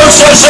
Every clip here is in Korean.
예수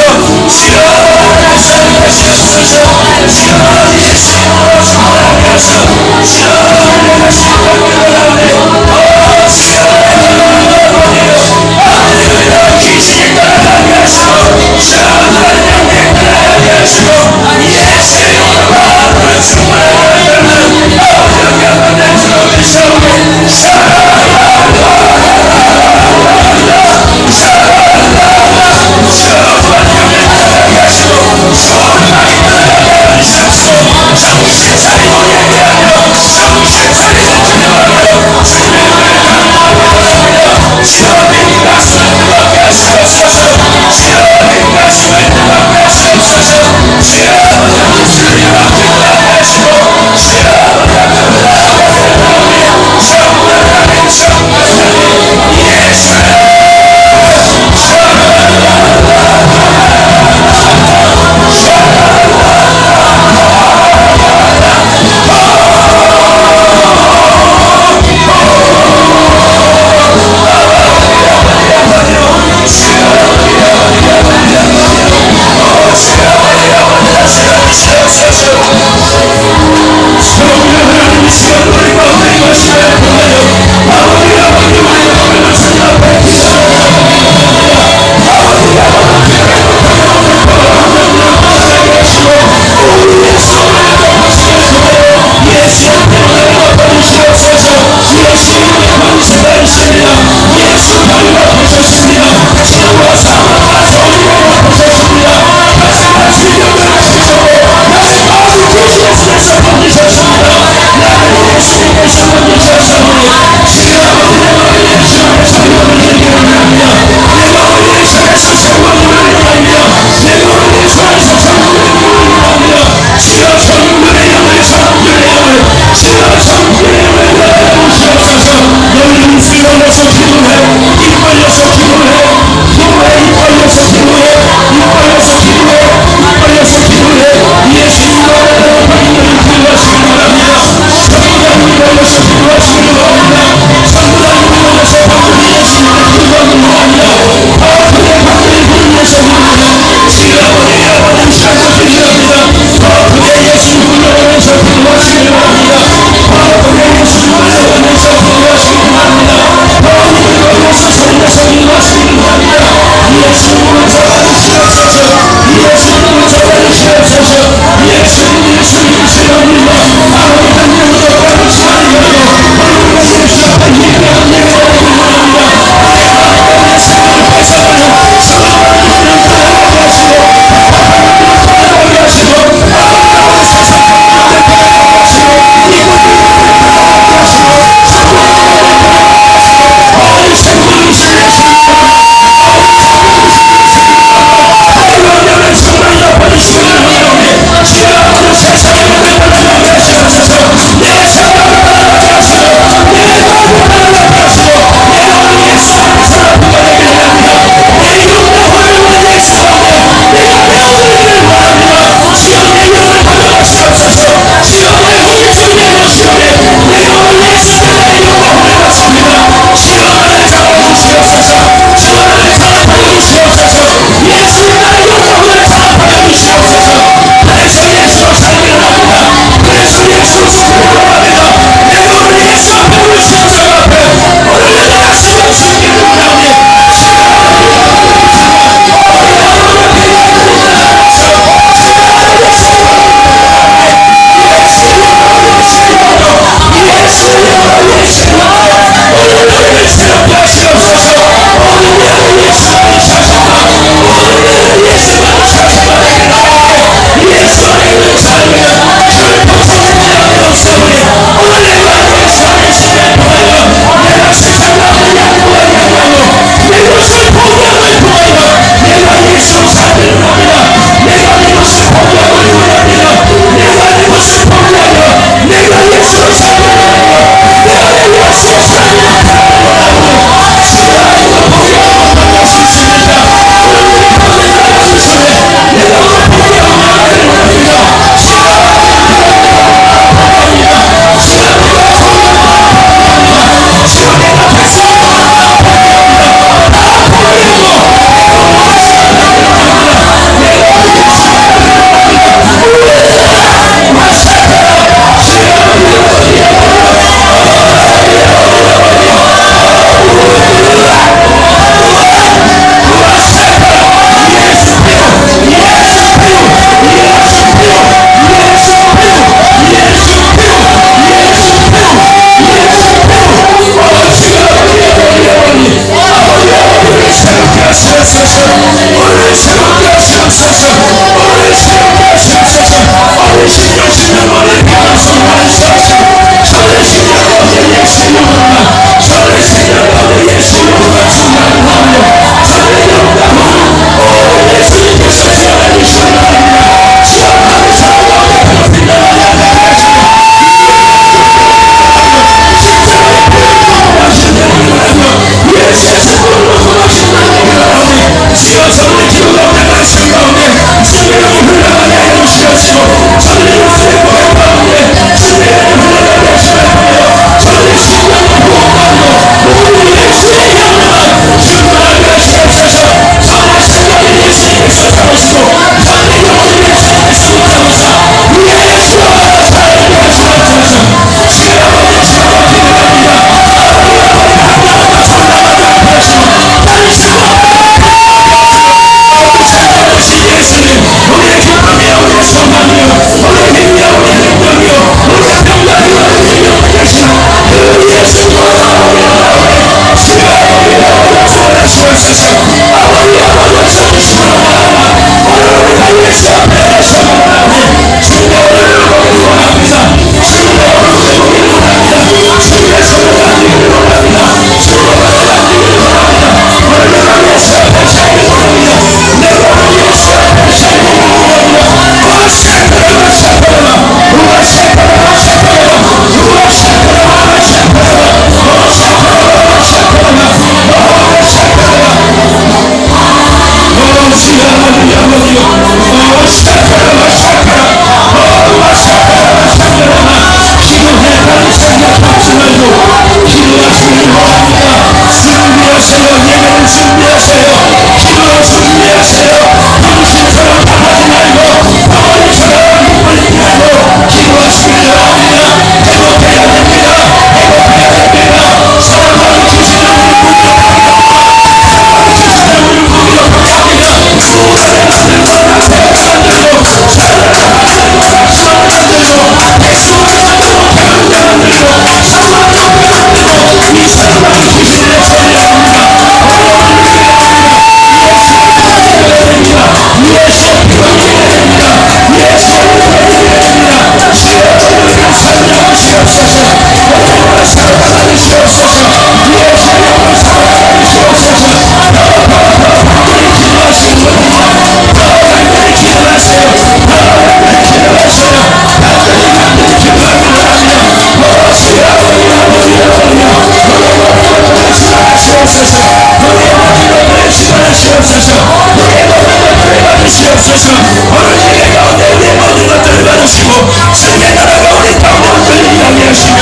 받으시옵소서. 우리의 모든 것들을 받으시옵소서. 오늘 예배 가운데 우리의 모든 것들을 받으시고 주님의 나라가 우리 가운데 흔들리게 하시며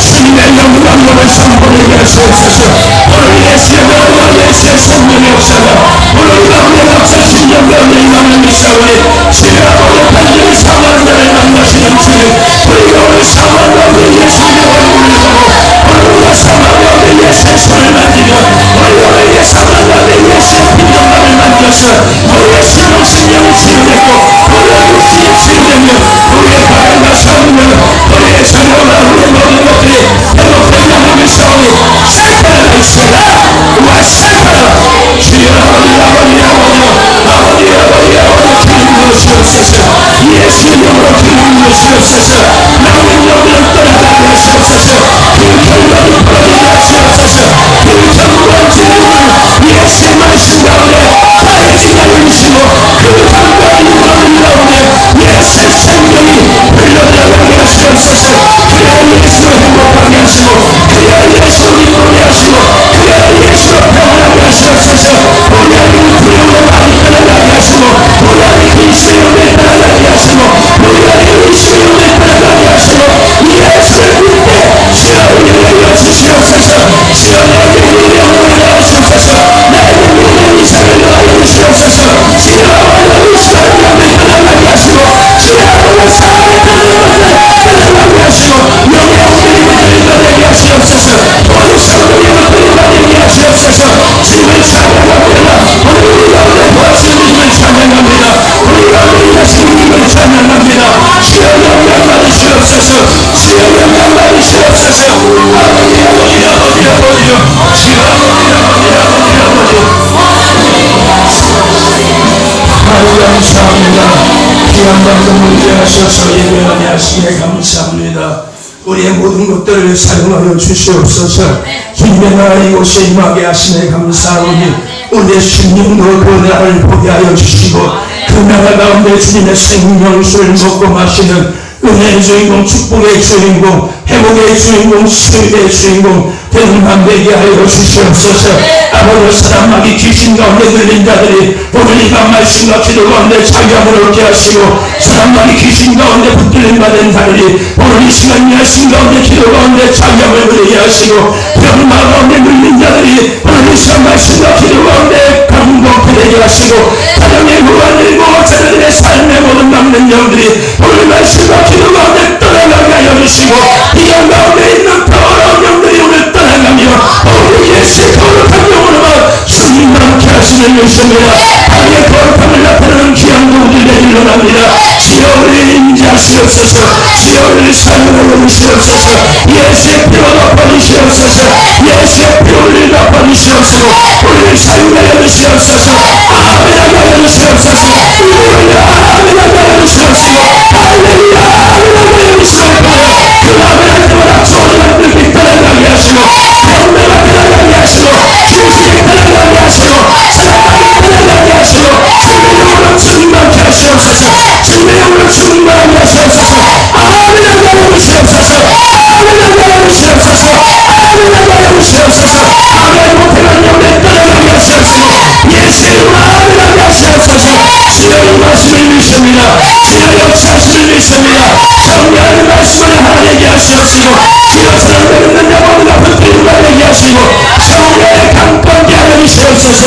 주님의 영광을 선포하게 하시옵소서. 오늘 예수의 명과 예수의 성령의 역사가 오늘 가운데 역사하신 영광의 임함을 믿사오니 주의 아버지 반드시 사모하는 자를 만나시는 주님, 우리가 오늘 사모하는 가운데 예수님의 얼굴을 보고 오늘 우리가 사모하는 가운데 예수의 손을 만지며 우리가 오늘 사모하는 가운데 예수의 빈정감을 만져서 우리의 신앙 신령이 치유되고 우리의 육신이 치유되며 우리의 바람과 싸우며 우리의 생각과 우리의 모든 것들이 회복되게 하는 싸움이 살펴라 있어라 왔사라. 주여 아버지 기름 부으시옵소서. 예수의 이름으로 기름 부으시옵소서. 남은 영들을 떠나가게 하시옵소서. 그 결과를 벌어지게 하시옵소서. 그 견고한 주님을 예수의 말씀 가운데 파헤지게 하시고 그 견고한 영광을 가운데 예수의 생명이 흘러들어가게 하시옵소서. 그래야 예수를 행복하게 하시고 그래야 예수를 기쁘게 하시고 그래야 예수를 평안하게 하시옵소서. 우리 아들이 두려움에 많이 떠나가게 하시고 우리 아들이 그리스도의 영에 떠나가게 하시고 우리 아들이 그리스도의 영에 떠나가게 하시고 예수를 믿게 주여 우리에게 여주시옵소서. 주여 내게 우리의 영광을 나오시옵소서. 내게 우리의 이상을 나오시옵소서. 주여 우리 시간을 떠나가게 하시고 주여 우리 사랑의 떠나가게 하시고 영의 엉덩이 되게 하시옵소서. 오늘 성령의 엉덩이 되게 하시옵소서. 주님을 찬양합니다. 오늘 우리 가운데 부하신 주님을 찬양합니다. 우리 가운데 일하신 주님을 찬양합니다. 주여 영광 받으시옵소서. 주여 영광 받으시옵소서. 아버지 주여 감사합니다. 귀한 방송을 위하셔서 예배하게 하시기에 감사합니다. 우리의 모든 것들을 사용하여 주시옵소서. 주님의 나라 이곳에 임하게 하시네 감사하오니 우리의 심령으로 그 나라를 보게 하여 주시고 그 나라 가운데 주님의 생명수를 먹고 마시는 은혜의 주인공, 축복의 주인공, 회복의 주인공, 수익의 주인공 되는 되게 하여 주시옵소서. 아버지 사람마귀 귀신 가운데 들린 자들이 오늘 이 밤 말씀과 기도 가운데 자유함을 얻게 하시고 사람마귀 귀신 가운데 붙들림 받은 자들이 오늘 이 시간 말씀 가운데 기도 가운데 자유함을 누리게 하시고 병마 가운데 물린 자들이 오늘 이 시간 말씀과 기도 가운데 강건케 되게 하시고 가정의 무관들고 자녀들의 삶의 모든 막는 영들이 오늘 말씀과 기도 가운데 떠나가게 하여 주시고 비양 가운데 있는 더러운 영들이 오늘 떠나가며 우리 예수의 거룩한 영으로만 주님 함께 하시는 것입니다. 하나님의 거룩함을 나타내는 귀한 도구들 내길로 납니다. 주여 우리를 인자하시옵소서. 주여 우리를 사랑하여 주시옵소서. 예수의 피로 덮어주시옵소서. 예수의 피로 우리를 덮어주시옵소서. 우리를 사용하여 주시옵소서. 아멘 하여 주시옵소서. 아멘 하여 주시옵소서. 할렐루야 하여 주시옵소서. 그 아멘 할 때마다 좋은 남들이 떠나가게 하시고 병매가 떠나가게 하시고 귀신이 떠나가게 하시고 사랑하게 떠나가게 하시고 주님의 영으로 충만케 하시옵소서. 주님의 영으로 충만하게 하시옵소서. 아멘 하여 주시옵소서. 아멘 하여 주시옵소서. 아멘 하여 주시옵소서. 아멘 못해간 영에 떠나가게 하시옵소서. 예수의 이름으로 아멘 하게 하시옵소서. 주여 이 말씀을 믿습니다. 주여 역사하시는 믿습니다. 성령의 말씀을 하나님께 하시옵시고 주여 사랑되는 영혼과 붙들림과 되게 하시고 성령의 강권케 하여 주시옵소서.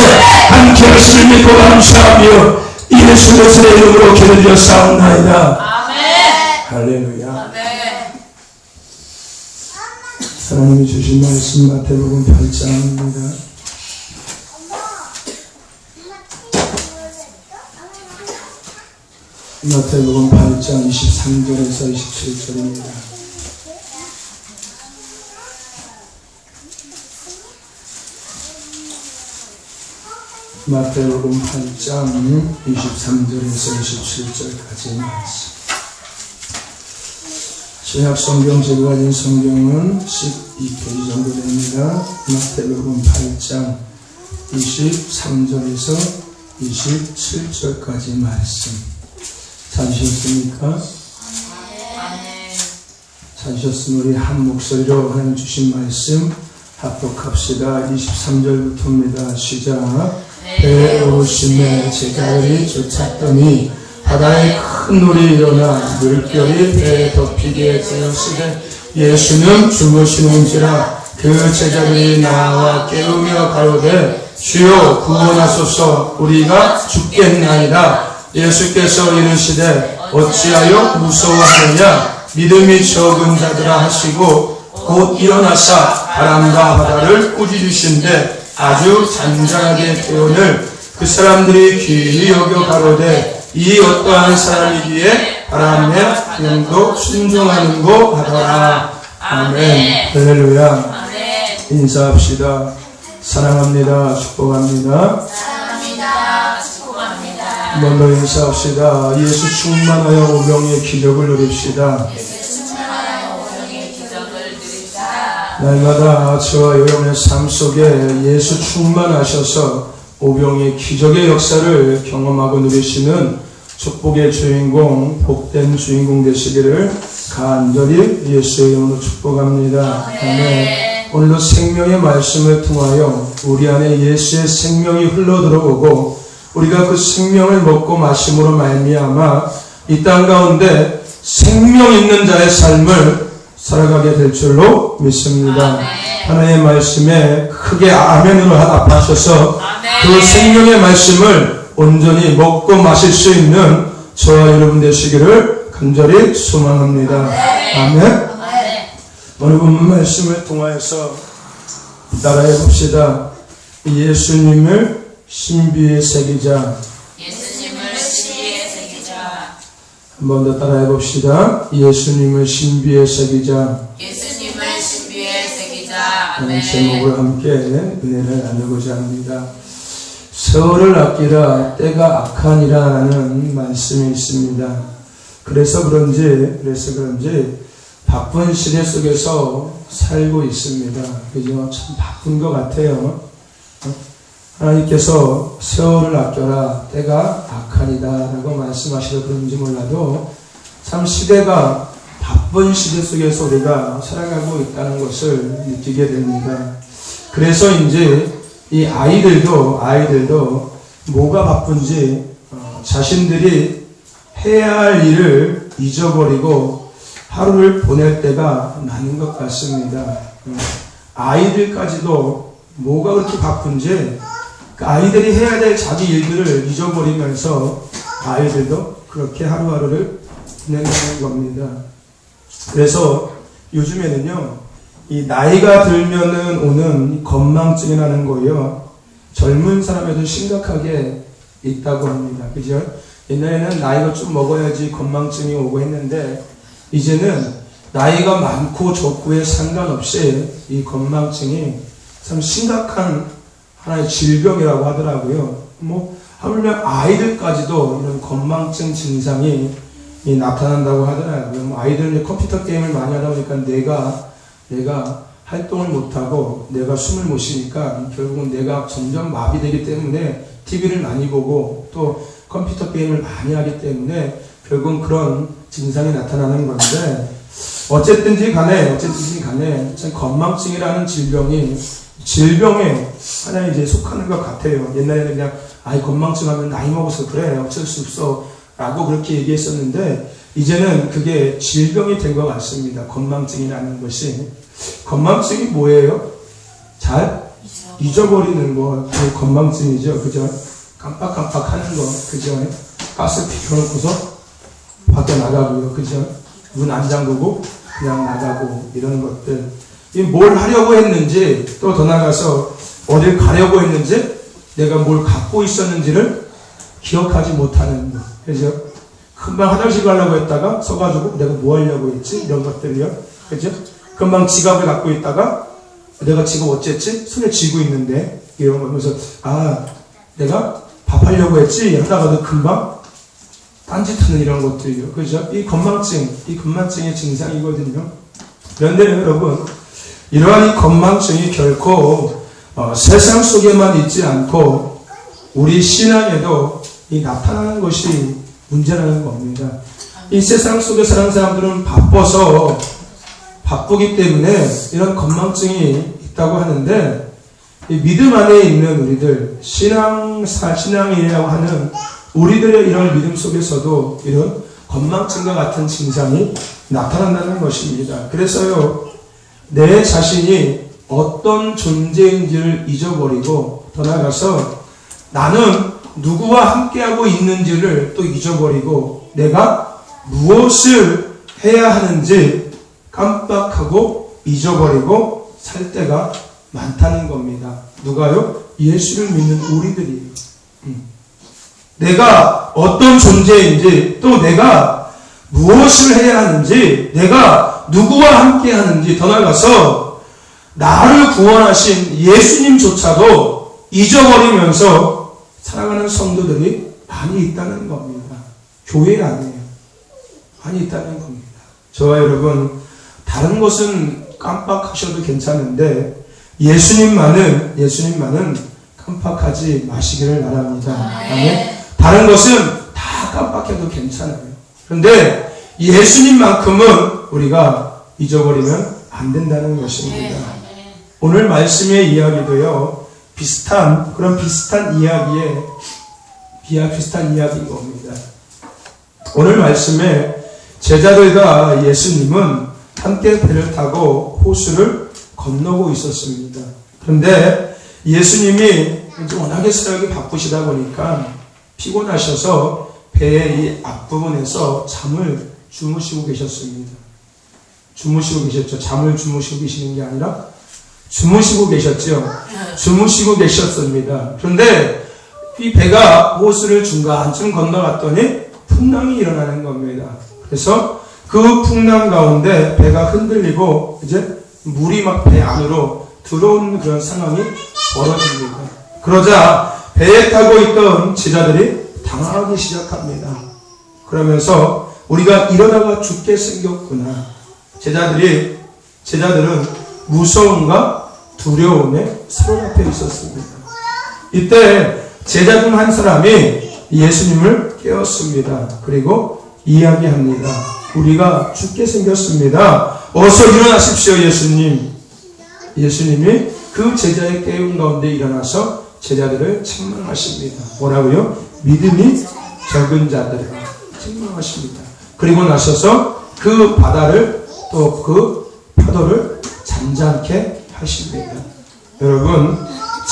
함께 하시를 믿고 감사하며 예수 그리스도의 이름으로 기도드려 싸움나이다. 아멘. 할렐루야. 아멘. 하나님이 주신 말씀 마태복음 8장입니다. 마태복음 8장 23절에서 27절입니다. 마태복음 8장 23절에서 27절까지 말씀. 신약 성경 제가 가진 성경은 12페이지 정도 됩니다. 마태복음 8장 23절에서 27절까지 말씀. 찾으셨습니까? 찾으셨으면 우리 한 목소리로 하나님 주신 말씀 합독합시다. 23절부터입니다. 시작. 배에 오르심에 제자들이 쫓았더니 바다에 큰 물이 일어나 물결이 배에 덮이게 되었으되 예수는 주무시는지라 그 제자들이 나와 깨우며 가로되 주여 구원하소서 우리가 죽겠나이다. 예수께서 이르시되 어찌하여 무서워하느냐 믿음이 적은 자들아 하시고 곧 일어나사 바람과 바다를 꾸짖으신데 아주 잔잔하게 되오늘 그 사람들이 귀히 여겨 가로되 이 어떠한 사람이기에 바람에 그냥도 순종하는고 하더라. 아멘. 할렐루야. 인사합시다. 사랑합니다. 축복합니다. 사랑합니다. 축복합니다. 한 번 더 인사합시다. 예수 충만하여 오병의 기적을 누립시다. 날마다 저와 여러분의 삶 속에 예수 충만하셔서 오병의 기적의 역사를 경험하고 누리시는 축복의 주인공, 복된 주인공 되시기를 간절히 예수의 이름으로 축복합니다. 아멘. 오늘도 생명의 말씀을 통하여 우리 안에 예수의 생명이 흘러들어오고 우리가 그 생명을 먹고 마심으로 말미암아 이 땅 가운데 생명 있는 자의 삶을 살아가게 될 줄로 믿습니다. 하나님의 말씀에 크게 아멘으로 답하셔서 그 생명의 말씀을 온전히 먹고 마실 수 있는 저와 여러분 되시기를 간절히 소망합니다. 아멘. 오늘 본 말씀을 통하여서 따라해 봅시다. 예수님을 신비에 새기자. 예수님을 신비에 새기자. 한 번 더 따라해 봅시다. 예수님을 신비에 새기자. 예수님을 신비에 새기자. 라는 제목을 함께 은혜를 나누고자 합니다. 세월을 아끼라 때가 악하니라는 말씀이 있습니다. 그래서 그런지 바쁜 시대 속에서 살고 있습니다. 그죠? 참 바쁜 것 같아요. 하나님께서 세월을 아껴라 때가 악하니다 라고 말씀하시려 그런지 몰라도 참 시대가 바쁜 시대 속에서 우리가 살아가고 있다는 것을 느끼게 됩니다. 그래서 이제 이 아이들도 뭐가 바쁜지 자신들이 해야 할 일을 잊어버리고 하루를 보낼 때가 많은 것 같습니다. 아이들까지도 뭐가 그렇게 바쁜지 그 아이들이 해야 될 자기 일들을 잊어버리면서 아이들도 그렇게 하루하루를 보낸다는 겁니다. 그래서 요즘에는요, 이 나이가 들면은 오는 건망증이라는 거요, 젊은 사람에도 심각하게 있다고 합니다. 그죠? 옛날에는 나이가 좀 먹어야지 건망증이 오고 했는데, 이제는 나이가 많고 적고에 상관없이 이 건망증이 참 심각한 하나의 질병이라고 하더라고요. 하물며 아이들까지도 이런 건망증 증상이 나타난다고 하더라고요. 아이들은 컴퓨터 게임을 많이 하다 보니까 내가 활동을 못하고 내가 숨을 못 쉬니까 결국은 내가 점점 마비되기 때문에 TV를 많이 보고 또 컴퓨터 게임을 많이 하기 때문에 결국은 그런 증상이 나타나는 건데, 어쨌든지 간에 참 건망증이라는 질병에 하나에 이제 속하는 것 같아요. 옛날에는 그냥 건망증 하면 나이 먹어서 그래 어쩔 수 없어 라고 그렇게 얘기했었는데, 이제는 그게 질병이 된 것 같습니다. 건망증이라는 것이. 건망증이 뭐예요? 잘 잊어버리는 거, 그게 건망증이죠. 그죠? 깜빡깜빡 하는 거, 그죠? 가스 피워놓고서 밖에 나가고요. 그죠? 문 안 잠그고 그냥 나가고 이런 것들. 뭘 하려고 했는지, 또 더 나가서 어딜 가려고 했는지, 내가 뭘 갖고 있었는지를 기억하지 못하는 거. 그죠? 금방 화장실 가려고 했다가 서가지고 내가 뭐 하려고 했지? 이런 것들이요. 그죠? 금방 지갑을 갖고 있다가 내가 지금 어쨌지? 손에 쥐고 있는데, 이런 거. 그래서, 내가 밥 하려고 했지? 하다가도 금방 딴짓하는 이런 것들이요. 그죠? 이 건망증의 증상이거든요. 그런데 여러분, 이러한 이 건망증이 결코 세상 속에만 있지 않고 우리 신앙에도 이 나타나는 것이 문제라는 겁니다. 이 세상 속에 사는 사람들은 바쁘기 때문에 이런 건망증이 있다고 하는데, 이 믿음 안에 있는 우리들, 신앙이라고 하는 우리들의 이런 믿음 속에서도 이런 건망증과 같은 증상이 나타난다는 것입니다. 그래서요, 내 자신이 어떤 존재인지를 잊어버리고 더 나아가서 나는 누구와 함께하고 있는지를 또 잊어버리고 내가 무엇을 해야 하는지 깜빡하고 잊어버리고 살 때가 많다는 겁니다. 누가요? 예수를 믿는 우리들이에요. 내가 어떤 존재인지 또 내가 무엇을 해야 하는지 내가 누구와 함께 하는지 더 나아가서 나를 구원하신 예수님조차도 잊어버리면서 살아가는 성도들이 많이 있다는 겁니다. 교회 안에요. 많이 있다는 겁니다. 저와 여러분, 다른 것은 깜빡하셔도 괜찮은데 예수님만은 깜빡하지 마시기를 바랍니다. 아멘. 다른 것은 다 깜빡해도 괜찮아요. 그런데 예수님만큼은 우리가 잊어버리면 안 된다는 것입니다. 오늘 말씀의 이야기도요, 비슷한 이야기인 겁니다. 오늘 말씀에 제자들과 예수님은 함께 배를 타고 호수를 건너고 있었습니다. 그런데 예수님이 워낙에 사역이 바쁘시다 보니까 피곤하셔서 배의 이 앞부분에서 잠을 주무시고 계셨습니다. 주무시고 계셨죠. 잠을 주무시고 계시는 게 아니라 주무시고 계셨죠. 주무시고 계셨습니다. 그런데 이 배가 호수를 중간쯤 건너갔더니 풍랑이 일어나는 겁니다. 그래서 그 풍랑 가운데 배가 흔들리고 이제 물이 막 배 안으로 들어오는 그런 상황이 벌어집니다. 그러자 배에 타고 있던 제자들이 당황하기 시작합니다. 그러면서 우리가 이러다가 죽게 생겼구나. 제자들은 무서움과 두려움에 사로잡혀 있었습니다. 이때 제자 중 한 사람이 예수님을 깨웠습니다. 그리고 이야기합니다. 우리가 죽게 생겼습니다. 어서 일어나십시오, 예수님. 예수님이 그 제자의 깨움 가운데 일어나서 제자들을 책망하십니다. 뭐라고요? 믿음이 적은 자들을 책망하십니다. 그리고 나서서 그 바다를 또 그 파도를 잠잠케 하십니다. 여러분,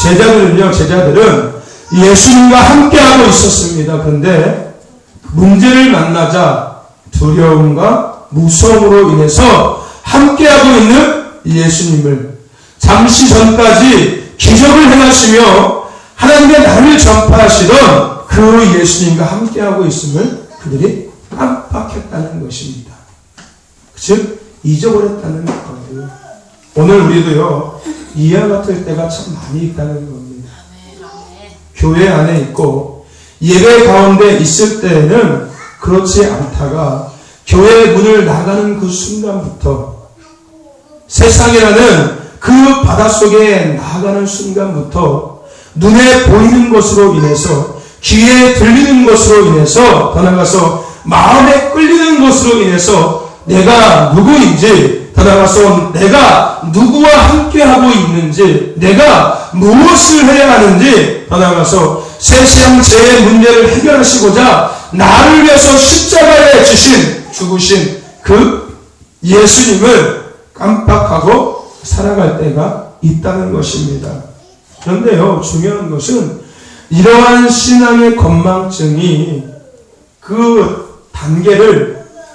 제자들은 예수님과 함께하고 있었습니다. 그런데 문제를 만나자 두려움과 무서움으로 인해서 함께하고 있는 예수님을 잠시 전까지 기적을 행하시며 하나님의 나라를 전파하시던 그 예수님과 함께하고 있음을 그들이 깜빡했다는 것입니다. 즉 잊어버렸다는 거예요. 오늘 우리도요, 이와 같을 때가 참 많이 있다는 겁니다. 교회 안에 있고 예배 가운데 있을 때에는 그렇지 않다가 교회 문을 나가는 그 순간부터, 세상이라는 그 바닷속에 나가는 순간부터 눈에 보이는 것으로 인해서, 귀에 들리는 것으로 인해서, 더 나아가서 마음에 끌리는 것으로 인해서 내가 누구인지, 더 나아가서 내가 누구와 함께하고 있는지, 내가 무엇을 해야 하는지, 더 나아가서 세상 제 문제를 해결하시고자 나를 위해서 십자가에 죽으신 그 예수님을 깜빡하고 살아갈 때가 있다는 것입니다. 그런데요, 중요한 것은 이러한 신앙의 건망증이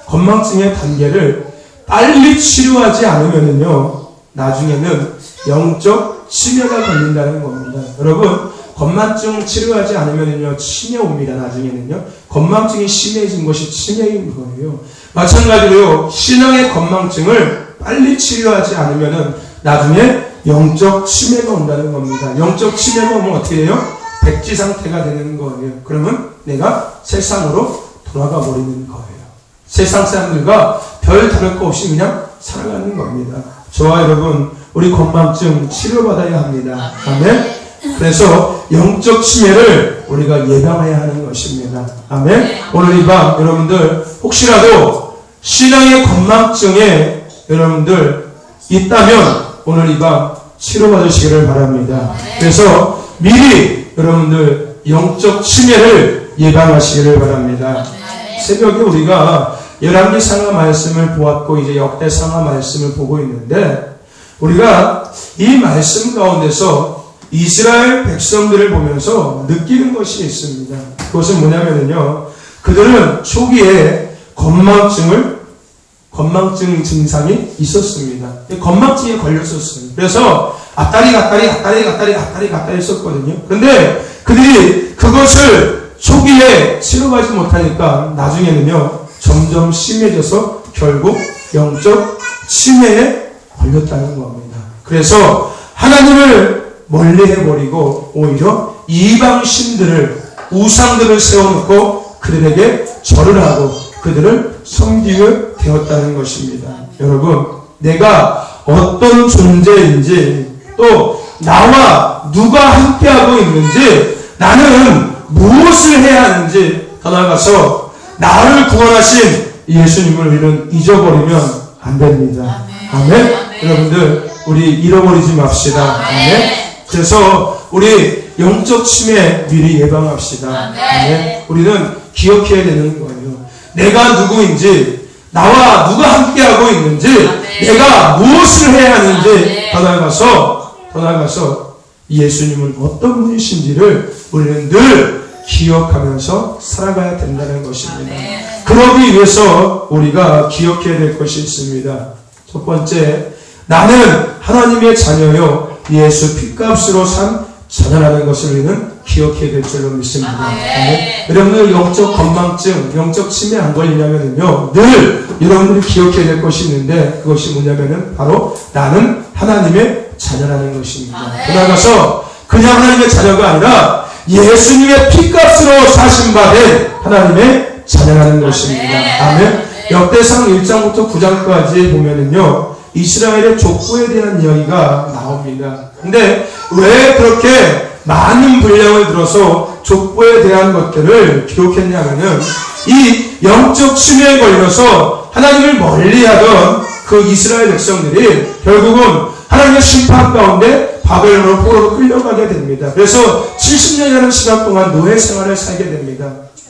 건망증의 단계를 빨리 치료하지 않으면요, 나중에는 영적 치매가 걸린다는 겁니다. 여러분, 건망증 치료하지 않으면요, 치매 옵니다. 나중에는요, 건망증이 심해진 것이 치매인 거예요. 마찬가지로요, 신앙의 건망증을 빨리 치료하지 않으면은 나중에 영적 치매가 온다는 겁니다. 영적 치매가 오면 어떻게 해요? 백지 상태가 되는 거예요. 그러면 내가 세상으로 돌아가 버리는 거예요. 세상 사람들과 별 다를 거 없이 그냥 살아가는 겁니다. 저와 여러분, 우리 건망증 치료받아야 합니다. 아멘. 그래서 영적 치매를 우리가 예방해야 하는 것입니다. 아멘. 오늘 이 밤 여러분들 혹시라도 신앙의 건망증에 여러분들 있다면 오늘 이 밤 치료받으시기를 바랍니다. 그래서 미리 여러분들 영적 치매를 예방하시기를 바랍니다. 새벽에 우리가 열왕기상하 말씀을 보았고 이제 역대상하 말씀을 보고 있는데 우리가 이 말씀 가운데서 이스라엘 백성들을 보면서 느끼는 것이 있습니다. 그것은 뭐냐면요, 그들은 초기에 건망증 증상이 있었습니다. 건망증에 걸렸었어요. 그래서 앞다리 했었거든요. 그런데 그들이 그것을 초기에 치료하지 못하니까 나중에는요 점점 심해져서 결국 영적 치매에 걸렸다는 겁니다. 그래서 하나님을 멀리해버리고 오히려 이방신들을, 우상들을 세워놓고 그들에게 절을 하고 그들을 섬기게 되었다는 것입니다. 여러분, 내가 어떤 존재인지 또 나와 누가 함께하고 있는지 나는 무엇을 해야 하는지 더 나아가서 나를 구원하신 예수님을 우리는 잊어버리면 안 됩니다. 아멘. 여러분들 우리 잃어버리지 맙시다. 아멘. 그래서 우리 영적 치매 미리 예방합시다. 아멘. 우리는 기억해야 되는 거예요. 내가 누구인지, 나와 누가 함께하고 있는지, 내가 무엇을 해야 하는지 더 나아가서 예수님은 어떤 분이신지를 우리는 늘 기억하면서 살아가야 된다는 것입니다. 그러기 위해서 우리가 기억해야 될 것이 있습니다. 첫 번째, 나는 하나님의 자녀요 예수 피값으로 산 자녀라는 것을 우리는 기억해야 될 줄로 믿습니다. 여러분들 영적 건망증, 영적 치매 안 걸리냐면요 늘 여러분들이 기억해야 될 것이 있는데 그것이 뭐냐면은 바로 나는 하나님의 자녀라는 것입니다. 나아가서 그냥 하나님의 자녀가 아니라 예수님의 피값으로 사신 바 된 하나님의 자녀라는 것입니다. 아멘. 역대상 1장부터 9장까지 보면은요 이스라엘의 족보에 대한 이야기가 나옵니다. 근데 왜 그렇게 많은 분량을 들어서 족보에 대한 것들을 기록했냐면은 이 영적 치매에 걸려서 하나님을 멀리하던 그 이스라엘 백성들이 결국은 하나님의 심판 가운데 바벨론으로 포로로 끌려가게 됩니다. 그래서 70년이라는 시간 동안 노예 생활을 살게 됩니다.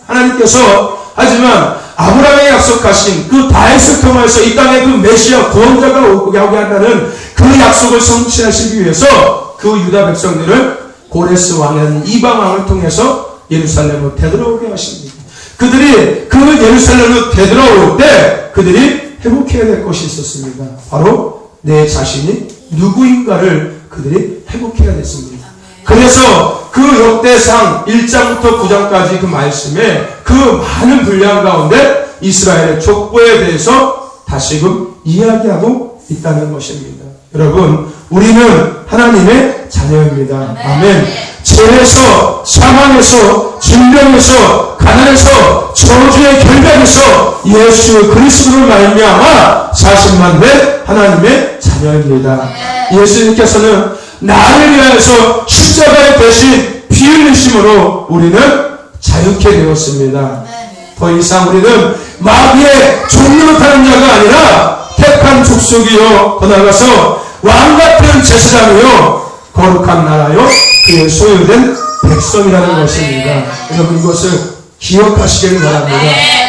하나님께서 하지만 아브라함에 약속하신 그 다윗을 통해서 이 땅에 그 메시아 구원자가 오게 한다는 그 약속을 성취하시기 위해서 그 유다 백성들을 고레스 왕이라는 이방 왕을 통해서 예루살렘으로 되돌아오게 하십니다. 그들이 그 예루살렘으로 되돌아올 때 그들이 회복해야 될 것이 있었습니다. 바로 내 자신이 누구인가를 그들이 회복해야 됐습니다. 그래서 그 역대상 1장부터 9장까지 그 말씀에 그 많은 분량 가운데 이스라엘의 족보에 대해서 다시금 이야기하고 있다는 것입니다. 여러분, 우리는 하나님의 자녀입니다. 아멘. 죄에서, 사망에서, 질병에서, 가난에서, 저주의 결박에서 예수 그리스도를 말미암아 사신만 된 하나님의 자녀입니다. 예수님께서는 나를 위하여서 십자가에 대신 피 흘리심으로 우리는 자유케 되었습니다. 더 이상 우리는 마귀의 종로로 타는 자가 아니라 택한 족속이요 더 나아가서 왕같은 제사장이요 거룩한 나라요 그의 소유된 백성이라는 것입니다. 여러분 이것을 기억하시길 바랍니다.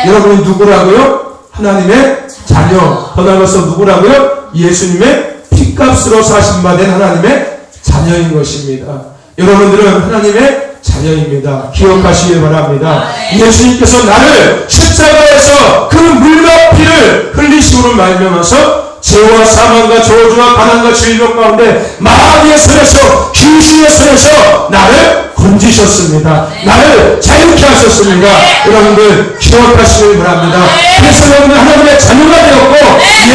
여러분이 누구라고요? 하나님의 자녀. 더 나아가서 누구라고요? 예수님의 피값으로 사신 바 된 하나님의 자녀인 것입니다. 여러분들은 하나님의 자녀입니다. 기억하시길 바랍니다. 예수님께서 나를 십자가에서 그 물과 피를 흘리심으로 말미암아서 죄와 사망과 저주와 가난과 질병 가운데 마귀의 손에서 귀신의 손에서 나를 건지셨습니다. 나를 자유케 하셨습니다. 여러분들 기억하시길 바랍니다. 그래서 여러분들 하나님의 자녀가 되었고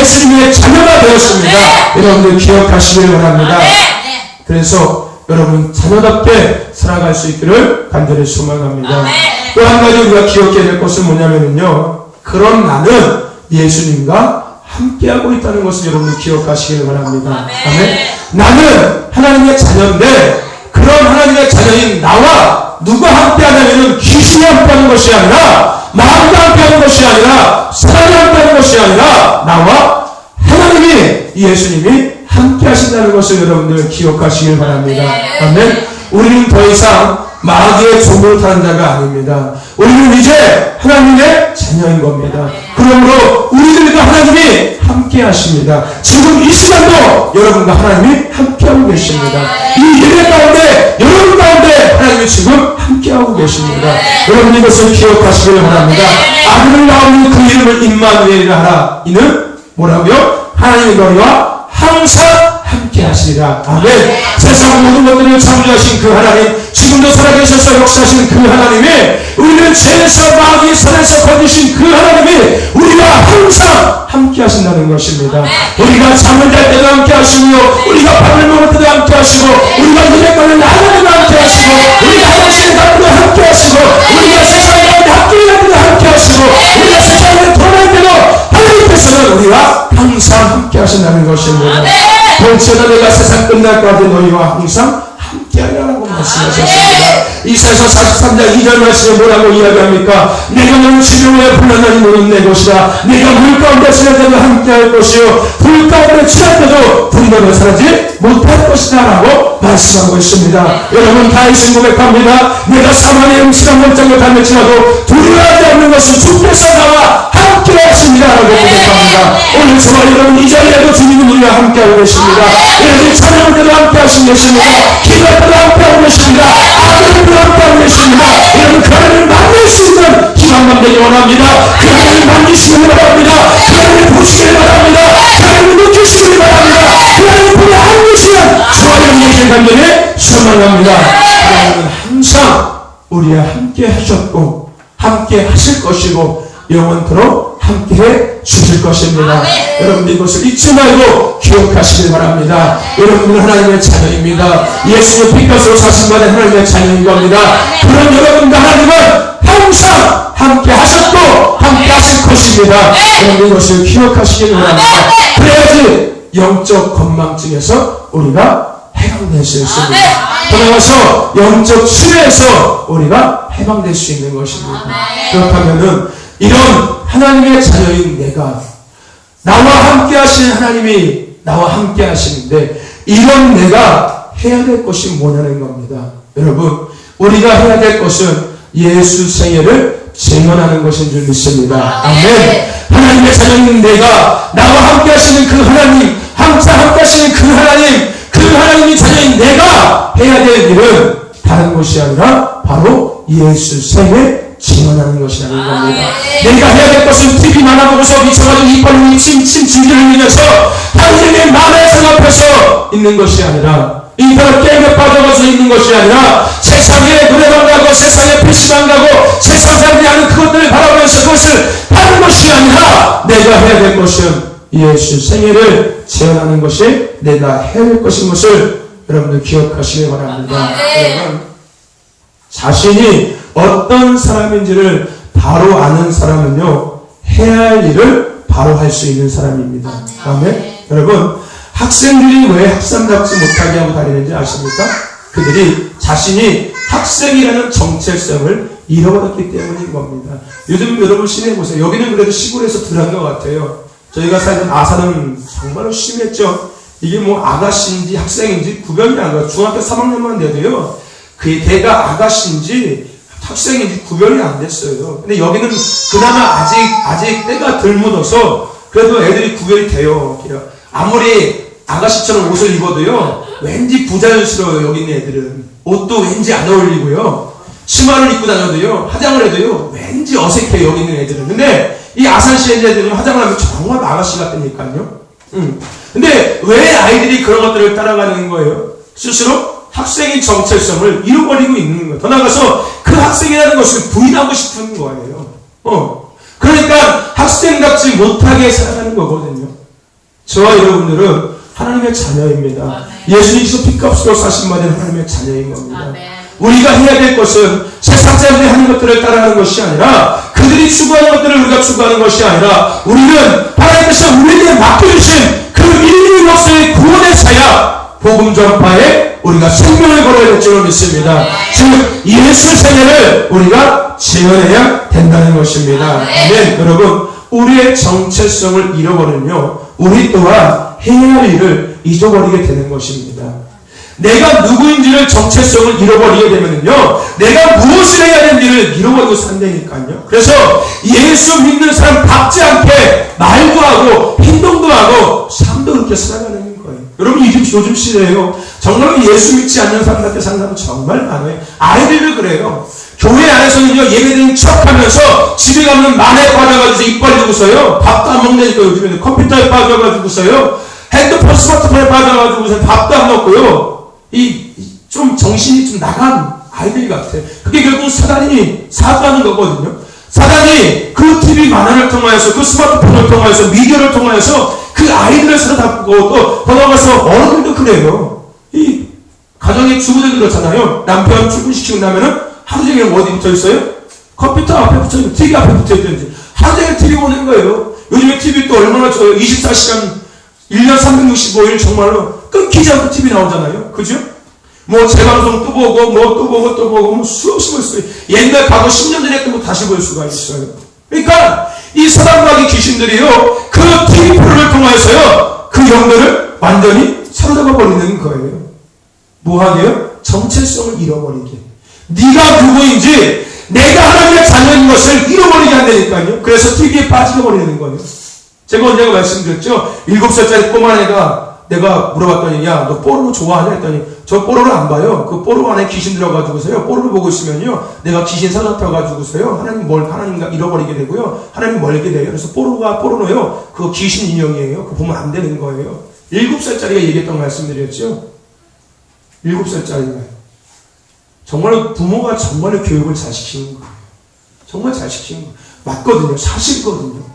예수님의 자녀가 되었습니다. 여러분들 기억하시길 바랍니다. 그래서 여러분 자녀답게 살아갈 수 있기를 간절히 소망합니다. 또 한 가지 우리가 기억해야 될 것은 뭐냐면요, 그런 나는 예수님과 함께하고 있다는 것을 여러분이 기억하시길 바랍니다. 아멘. 나는 하나님의 자녀인데 그런 하나님의 자녀인 나와 누가 함께하냐면 귀신이 함께하는 것이 아니라 마귀가 함께하는 것이 아니라 사단이 함께하는 것이 아니라 나와 하나님의 하나님이 예수님이 함께 하신다는 것을 여러분들 기억하시길 바랍니다. 아멘. 우리는 더 이상 마귀의 종을 타는 자가 아닙니다. 우리는 이제 하나님의 자녀인 겁니다. 그러므로 우리들과 하나님이 함께 하십니다. 지금 이 시간도 여러분과 하나님이 함께하고 계십니다. 이 예배 가운데 여러분 가운데 하나님이 지금 함께하고 계십니다. 여러분 이것을 기억하시길 바랍니다. 아들을 낳은 그 이름을 임마누엘이라 하라. 이는 뭐라고요? 하나님의 너희와 항상 함께 하시리라. 아멘. 세상 모든 것들을 창조하신 그 하나님, 지금도 살아계셔서 역사하신 그 하나님이, 우리는 죄에서 마귀의 손에서 건지신 그 하나님이 우리와 항상 함께 하신다는 것입니다. 우리가 잠을 잘 때도 함께 하시고, 우리가 밥을 먹을 때도 함께 하시고, 우리가 예배권을 나갈 때도 함께 하시고, 우리가 화장실에 갈 때도 함께 하시고, 우리가 세상에 갈 때 학교에 갈 때도 함께 하시고, 우리가 세상에 돌아갈 때도 하나님께서는 우리와 항상 함께 하신다는 것입니다. 본처는 내가 세상 끝날까지 너희와 항상 함께하리라고 말씀하셨습니다. 이사야서 43장 2절 말씀에 뭐라고 이야기합니까? 내가 너를 지명하여 불러나니 너는 내 것이라. 내가 물 가운데 지날 때도 함께할 것이요 불 가운데 지날 때도 불이 너를 사라지 못할 것이다 라고 말씀하고 있습니다. 여러분 다윗은 고백합니다. 내가 사망의 음식한 mol장을 닮을지라도 두려워하지 않는 것은 주께서 나와 함께 하십니다 라고 고백합니다. 오늘 저와 여러분 이 자리에도 주님은 우리와 함께하고 계십니다. 여러분 찬양할 때도 함께 하시고 계십니다. 기도할 때도 함께하고 계십니다. 아들도 함께하고 계십니다. 여러분 그 하나님을 만날 수 있는 기간만 되기 원합니다. 그 하나님을 만지시길 바랍니다. 그 하나님을 보시길 바랍니다. 그 하나님을 느끼시길 바랍니다. 그 하나님을 보내 안기시는 저와 여러분의 생각들에 소망합니다. 하나님은 항상 우리와 함께 하셨고 함께 하실 것이고 영원토록 함께해 주실 것입니다. 여러분 이것을 잊지 말고 기억하시길 바랍니다. 여러분은 하나님의 자녀입니다. 예수님 피값으로 사신받은 하나님의 자녀인 겁니다. 그런 여러분과 하나님은 항상 함께 하셨고 함께 하실 것입니다. 여러분 이것을 기억하시길 바랍니다. 그래야지 영적 건망증에서 우리가 해방될 수 있습니다. 더 나아가서 영적 치료에서 우리가 해방될 수 있는 것입니다. 그렇다면은 이런 하나님의 자녀인 내가 나와 함께 하신 하나님이 나와 함께 하시는데 이런 내가 해야 될 것이 뭐냐는 겁니다. 여러분 우리가 해야 될 것은 예수 생애를 재현하는 것인 줄 믿습니다. 아멘. 하나님의 자녀인 내가 나와 함께 하시는 그 하나님, 항상 함께 하시는 그 하나님이 자녀인 내가 해야 될 일은 다른 것이 아니라 바로 예수 생애 증언하는 것이라는 겁니다. 내가 해야 될 것은 TV 만화보고서 미쳐가지고 이빨로 침질을 흘리면서 당신의 마음의 성 앞에서 있는 것이 아니라 인터넷 게임에 빠져가서 있는 것이 아니라 세상에 노래방 가고 세상에 PC방 가고 세상 사람들이 하는 그것들을 바라보면서 그것을 하는 것이 아니라 내가 해야 될 것은 예수 생애를 재현하는 것이 내가 해야 될 것인 것을 여러분들 기억하시기 바랍니다. 여러분 자신이 어떤 사람인지를 바로 아는 사람은요 해야 할 일을 바로 할 수 있는 사람입니다. 아멘. 여러분 학생들이 왜 학생답지 못하게 하고 다니는지 아십니까? 그들이 자신이 학생이라는 정체성을 잃어버렸기 때문인 겁니다. 요즘 여러분 시내에 보세요. 여기는 그래도 시골에서 덜한 것 같아요. 저희가 살던 아산은 정말로 심했죠. 이게 뭐 아가씨인지 학생인지 구별이 안 가요. 중학교 3학년만 돼도요. 그 걔가 아가씨인지 학생인지 구별이 안 됐어요. 근데 여기는 그나마 아직 때가 덜 묻어서 그래도 애들이 구별이 돼요. 아무리 아가씨처럼 옷을 입어도요. 왠지 부자연스러워요. 여기 있는 애들은. 옷도 왠지 안 어울리고요. 치마를 입고 다녀도요. 화장을 해도요. 왠지 어색해요. 여기 있는 애들은. 근데 이 아산시에 있는 애들은 화장을 하면 정말 아가씨 같으니까요. 근데 왜 아이들이 그런 것들을 따라가는 거예요? 스스로 학생의 정체성을 잃어버리고 있는 거예요. 더 나아가서 그 학생이라는 것을 부인하고 싶은 거예요. 그러니까 학생답지 못하게 살아가는 거거든요. 저와 여러분들은 하나님의 자녀입니다. 예수님께서 피값으로 사신받은 하나님의 자녀인 겁니다. 우리가 해야 될 것은 세상 사람들이 하는 것들을 따라하는 것이 아니라 그들이 추구하는 것들을 우리가 추구하는 것이 아니라 우리는 하나님께서 우리에게 맡겨주신 그 인류로서의 구원의 사역 복음 전파에 우리가 생명을 걸어야 될 줄로 믿습니다. 즉 예수 생애를 우리가 재현해야 된다는 것입니다. 아멘. 여러분 우리의 정체성을 잃어버리면요 우리 또한 해야 할 일을 잊어버리게 되는 것입니다. 내가 누구인지를 정체성을 잃어버리게 되면요, 내가 무엇을 해야 되는지를 잃어버리고 산다니까요. 그래서 예수 믿는 사람답지 않게 말도 하고 행동도 하고 삶도 그렇게 살아가는 거예요. 여러분, 요즘 시대에요, 정말 예수 믿지 않는 사람한테 사는 사람 정말 많아요. 아이들도 그래요. 교회 안에서는요, 예배드린 척 하면서 집에 가면 만에 빠져가지고 입 벌리고서요, 밥도 안 먹으니까 요즘에는 컴퓨터에 빠져가지고서요, 핸드폰 스마트폰에 빠져가지고서 밥도 안 먹고요, 좀 정신이 좀 나간 아이들 같아요. 그게 결국 사단이 사주하는 거거든요. 사단이 그 TV 만화를 통하여서, 그 스마트폰을 통하여서, 미디어를 통하여서 그 아이들을 사로잡고, 또 번화가서 어른들도 그래요. 이 가정의 주부들도 그렇잖아요. 남편 출근시키고 나면은 하루 종일 어디 붙어 있어요? 컴퓨터 앞에 붙어 있고, TV 앞에 붙어 있든지 하루 종일 TV 보는 거예요. 요즘에 TV 또 얼마나 좋아요. 24시간 1년 365일 정말로 끊기지 않고 TV 나오잖아요. 그죠? 뭐 재방송 또 보고 또 보고 수없이 볼 수 있어요. 옛날 과거 10년 전에 또 다시 볼 수가 있어요. 그러니까 이 사단마귀 귀신들이요, 그 TV 프로를 통해서요, 그 영들을 완전히 사로잡아 버리는 거예요. 뭐 하게요? 정체성을 잃어버리게. 네가 누구인지, 내가 하나님의 자녀인 것을 잃어버리게 한다니까요. 그래서 TV에 빠져버리는 거예요. 제가 언젠가 말씀드렸죠. 7살짜리 꼬마애가, 내가 물어봤더니, 야, 너 뽀로로 좋아하냐? 했더니, 저 뽀로로 안 봐요. 그 뽀로로 안에 귀신 들어가지고서요, 뽀로로 보고 있으면요, 내가 귀신 사로잡혀가지고서요, 하나님과 잃어버리게 되고요, 하나님 멀게 돼요. 그래서 뽀로로요, 그거 귀신 인형이에요. 그거 보면 안 되는 거예요. 7살짜리가 얘기했던 거 말씀드렸죠. 7살짜리가. 정말로 부모가 정말로 교육을 잘 시키는 거예요. 정말 잘 시키는 거예요. 맞거든요. 사실거든요.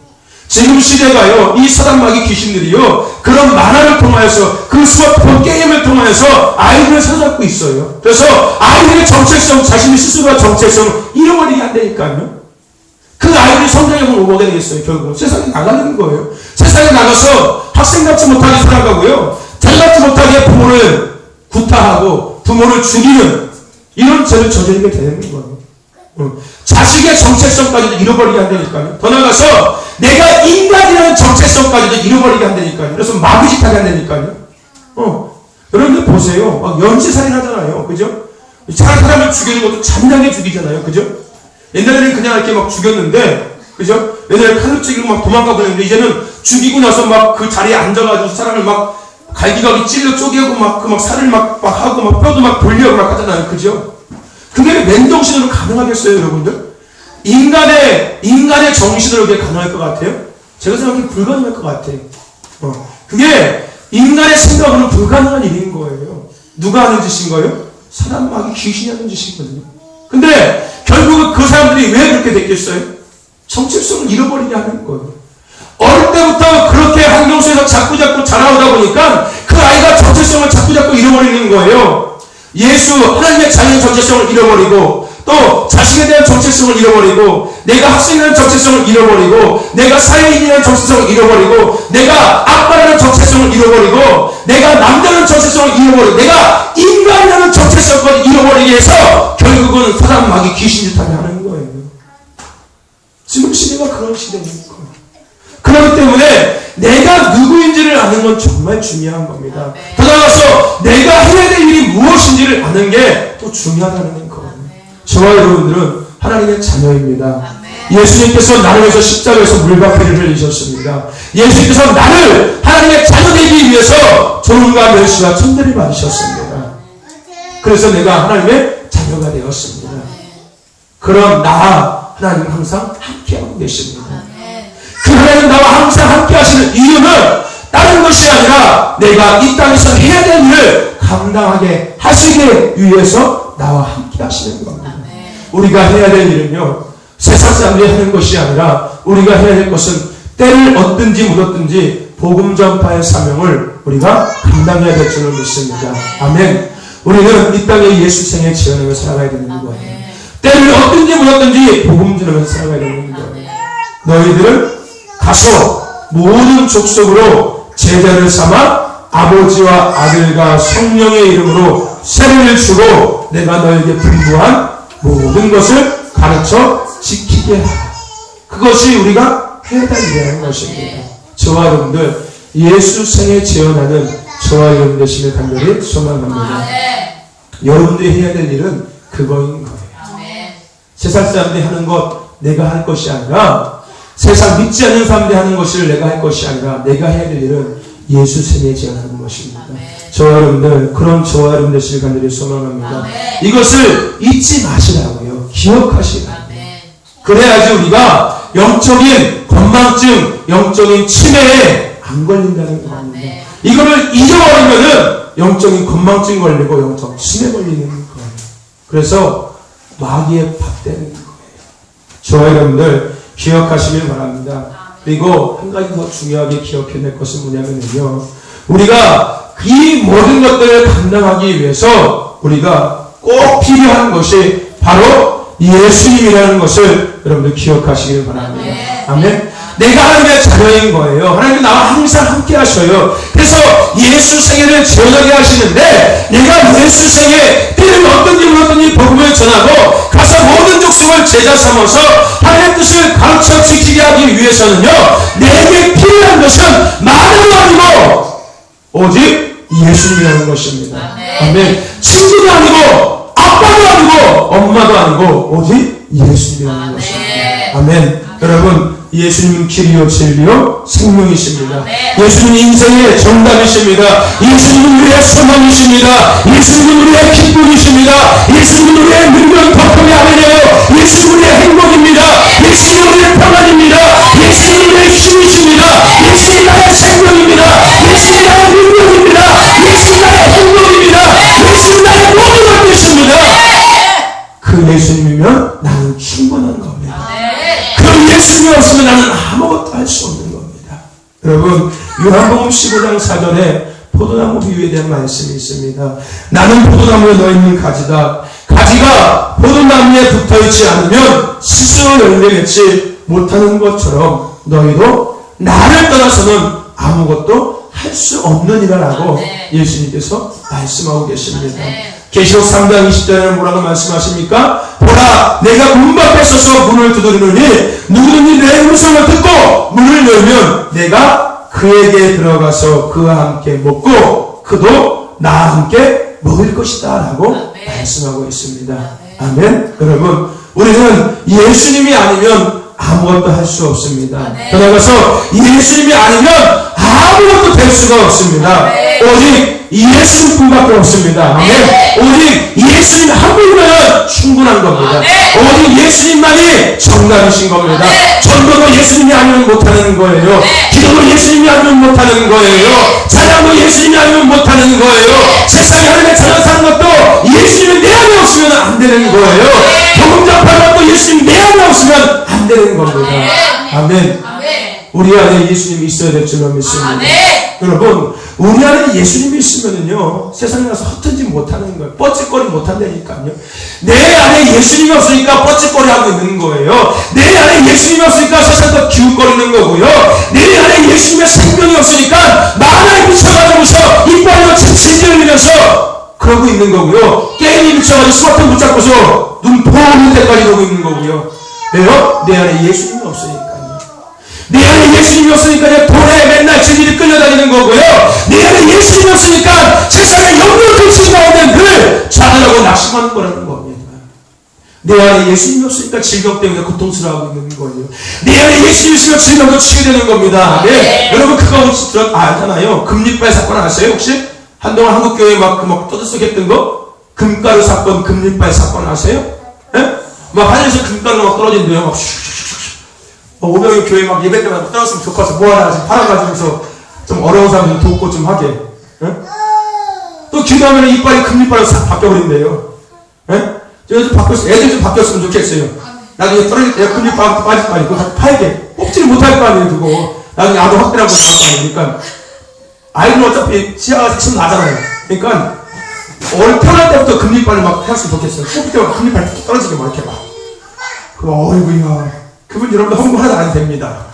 지금 시대가요, 이 사단마귀 귀신들이요, 그런 만화를 통하여서, 그 스마트폰 게임을 통하여서 아이들을 사로잡고 있어요. 그래서 아이들의 정체성, 자신이 스스로의 정체성을 잃어버리게 한다니까요. 그 아이들이 성장해보면 뭐가 되겠어요? 결국은 세상에 나가는 거예요. 세상에 나가서 학생답지 못하게 살아가고요, 자기답지 못하게 부모를 구타하고 부모를 죽이는 이런 죄를 저지르게 되는 거예요. 자식의 정체성까지도 잃어버리게 한다니까요. 더 나아가서 내가 인간이라는 정체성까지도 잃어버리게 한다니까요. 그래서 마귀짓하게 한다니까요. 여러분들 보세요. 막 연쇄살인 하잖아요. 그죠? 사람을 죽이는 것도 잔인하게 죽이잖아요. 그죠? 옛날에는 그냥 이렇게 막 죽였는데, 그죠? 옛날에 칼로 찌르고 막 도망가 버렸는데, 이제는 죽이고 나서 막 그 자리에 앉아가지고 사람을 막 갈기갈기 찔러 쪼개고 막 살을 막 하고 막 뼈도 막 돌려고 막 하잖아요. 그죠? 그게 맨정신으로 가능하겠어요, 여러분들? 인간의 정신으로 그게 가능할 것 같아요? 제가 생각하기엔 불가능할 것 같아요. 그게 인간의 생각으로는 불가능한 일인 거예요. 누가 하는 짓인 거예요? 사단마귀 귀신이 하는 짓이거든요. 근데 결국은 그 사람들이 왜 그렇게 됐겠어요? 정체성을 잃어버리게 하는 거예요. 어릴 때부터 그렇게 환경속에서 자꾸 자라오다 보니까 그 아이가 정체성을 자꾸 잃어버리는 거예요. 하나님의 자녀의 정체성을 잃어버리고, 또 자식에 대한 정체성을 잃어버리고, 내가 학생이라는 정체성을 잃어버리고, 내가 사회인이라는 정체성을 잃어버리고, 내가 아빠라는 정체성을 잃어버리고, 내가 남자라는 정체성을 잃어버리고, 내가 인간이라는 정체성을 잃어버리게 해서 결국은 사단마귀 귀신짓하게 하는 거예요. 지금 시대가 그런 시대니까. 그렇기 때문에 내가 누구인지를 아는 건 정말 중요한 겁니다. 더 나아가서 내가 해야 될 일이 무엇인지를 아는 게 또 중요하다는 거예요. 저와 여러분들은 하나님의 자녀입니다. 예수님께서 나를 위해서 십자가에서 물과 피를 흘리셨습니다. 예수님께서 나를 하나님의 자녀 되기 위해서 조롱과 멸시와 천대를 받으셨습니다. 그래서 내가 하나님의 자녀가 되었습니다. 그런 나와 하나님은 항상 함께하고 계십니다. 그 하나님 나와 항상 함께 하시는 이유는 다른 것이 아니라 내가 이 땅에서 해야 될 일을 감당하게 하시기 위해서 나와 함께 하시는 겁니다. 우리가 해야 될 일은요, 세상 사람들이 하는 것이 아니라 우리가 해야 될 것은 때를 얻든지 묻었든지 복음 전파의 사명을 우리가 감당해야 될 줄을 믿습니다. 아멘. 우리는 이 땅에 예수 생에 지어내며 살아가야 되는 거예요. 때를 얻든지 묻었든지 복음 전하면서 살아가야 되는 거예요. 너희들은 가서 모든 족속으로 제자를 삼아 아버지와 아들과 성령의 이름으로 세례를 주고 내가 너에게 분부한 모든 것을 가르쳐 지키게 하라. 그것이 우리가 해야 될 일이라는 것입니다. 저와 여러분들, 예수 생에 재현하는 저와 여러분 되시길 간절히 소망합니다. 여러분들이 해야 될 일은 그거인 거예요. 세상 사람들이 하는 것 내가 할 것이 아니라, 세상 믿지 않는 사람들이 하는 것을 내가 할 것이 아니라, 내가 해야 될 일은 예수 생에 재현하는 것입니다. 저와 여러분들, 그런 저와 여러분 되시길 간절히 소망합니다. 이것을 잊지 마시라고요. 기억하시라고요. 그래야지 우리가 영적인 건망증, 영적인 치매에 안 걸린다는 겁니다. 이거를 잊어버리면은 영적인 건망증 걸리고 영적 치매 걸리는 거예요. 그래서 마귀의 밭되는 거예요. 저와 여러분들 기억하시길 바랍니다. 그리고 한 가지 더 중요하게 기억해낼 것은 뭐냐면요, 우리가 이 모든 것들을 감당하기 위해서 우리가 꼭 필요한 것이 바로 예수님이라는 것을 여러분들 기억하시길 바랍니다. 아멘. 내가 하나님의 자녀인 거예요. 하나님은 나와 항상 함께 하셔요. 그래서 예수 생애를 재현하게 하시는데, 내가 예수 생애 때는 어떤지 복음을 전하고 가서 모든 족속을 제자 삼아서 하나님의 뜻을 가르쳐 지키게 하기 위해서는요, 내게 필요한 것은 만화도 아니고 오직 예수님이라는 것입니다. 아멘. 친구도 아니고 아빠도 아니고 엄마도 아니고 오직 예수님이라는 것입니다. 아멘. 여러분, 예수님은 길이요 진리요 생명이십니다. 예수님은 인생의 정답이십니다. 예수님은 우리의 소망이십니다. 예수님은 우리의 기쁨이십니다. 예수님은 우리의 능력 덕분이 아니에요. 예수님은 우리의 행복입니다. 예수님은 우리의 평안입니다. 예수님은 우리의 힘이십니다. 예수님은 나의 생명입니다. 예수님은 나의 능력입니다. 예수님은 나의 행복입니다. 예수님은 나의 모든 것이십니다. 그 예수님이면 나는 충분한 겁니다. 그 예수님이 없으면 나는 아무것도 할 수 없는 겁니다. 여러분, 요한복음 15장 4절에 포도나무 비유에 대한 말씀이 있습니다. 나는 포도나무에 넣어있는 가지다. 가지가 포도나무에 붙어있지 않으면 스스로 열매 맺지 못하는 것처럼 너희도 나를 떠나서는 아무것도 할 수 없느니라라고 예수님께서 말씀하고 계십니다. 계시록 3장 20절에는 뭐라고 말씀하십니까? 보라, 내가 문 밖에 서서 문을 두드리노니 누구든지 내 음성을 듣고 문을 열면 내가 그에게 들어가서 그와 함께 먹고 그도 나와 함께 먹을 것이다 라고 말씀하고 있습니다. 아멘. 여러분, 우리는 예수님이 아니면 아무것도 할 수 없습니다. 더 나아가서 예수님이 아니면 아무것도 될 수가 없습니다. 오직 예수님뿐밖에 없습니다. 오직 예수님 한 분이면 충분한 겁니다. 오직 예수님만이 정답이신 겁니다. 전도도 예수님이 아니면 못하는 거예요. 기도도 예수님이 아니면 못하는 거예요. 찬양도 예수님이 아니면 못하는 거예요. 세상에 하나님의 찬양 사는 것도 예수님이 내 안에 없으면 안 되는 거예요. 복음 전파하는 것도 예수님이 내 안에 없으면 안 되는 겁니다. 아멘. 우리 안에 예수님이 있어야 될 줄로 믿습니다. 여러분, 우리 안에 예수님이 있으면은요, 세상에 가서 헛되지 못하는 거예요. 뻗짓거리 못한다니까요. 내 안에 예수님이 없으니까 뻗짓거리 하고 있는 거예요. 내 안에 예수님이 없으니까 세상도 기웃거리는 거고요. 내 안에 예수님의 생명이 없으니까 만화에 미쳐가지고서 이빨로 질질 흘리면서 그러고 있는 거고요. 게임에 미쳐가지고 스마트폰 붙잡고서 눈 보는 데까지 그러고 있는 거고요. 왜요? 내 안에 예수님이 없으니까요. 내 안에 예수님이 없으니까 내 돈에 맨날 질질이 끌려다니는 거고요. 내 안에 예수님이 없으니까 세상에 영광 금식 가운데 늘 좌절하고 낙심하는 거라는 겁니다. 내 안에 예수님이 없으니까 질병 때문에 고통스러워하고 있는 거예요. 내 안에 예수님이 있으면 질병도 치유되는 겁니다. 네. 여러분, 그거 혹시 알잖아요. 금리빨 사건 아세요? 혹시? 한동안 한국교회에 막 떠들썩했던 거? 금가루 사건, 금리빨 사건 아세요? 네? 막 하늘에서 금가루가 막 떨어진대요. 막 슉슉슉슉. 500의 교회 막 예배 때마다 떨어졌으면 좋겠어. 뭐하나 지금 팔아가지고서 좀 어려운 사람들 돕고 좀 하게. 네? 또 기도하면 이빨이 금리빨로 싹 바뀌어버린대요. 네? 좀 바뀌었어. 애들 좀 바뀌었으면 좋겠어요. 나중에 떨어질 때 금리빨 빠질 거 아니고 다 팔게. 뽑지를 못할 거 아니에요, 그거. 나중에 아도 확대라고 나올 거 아니니까. 아이들은 어차피 치아가 좀 나잖아요. 그러니까, 태어날 때부터 금리빨을 막 해왔으면 좋겠어요. 뽑을 때마다 금리빨이 툭 떨어지게 막 이렇게 막. 어이구야. 그분 여러분들 홍보 하나도 안 됩니다.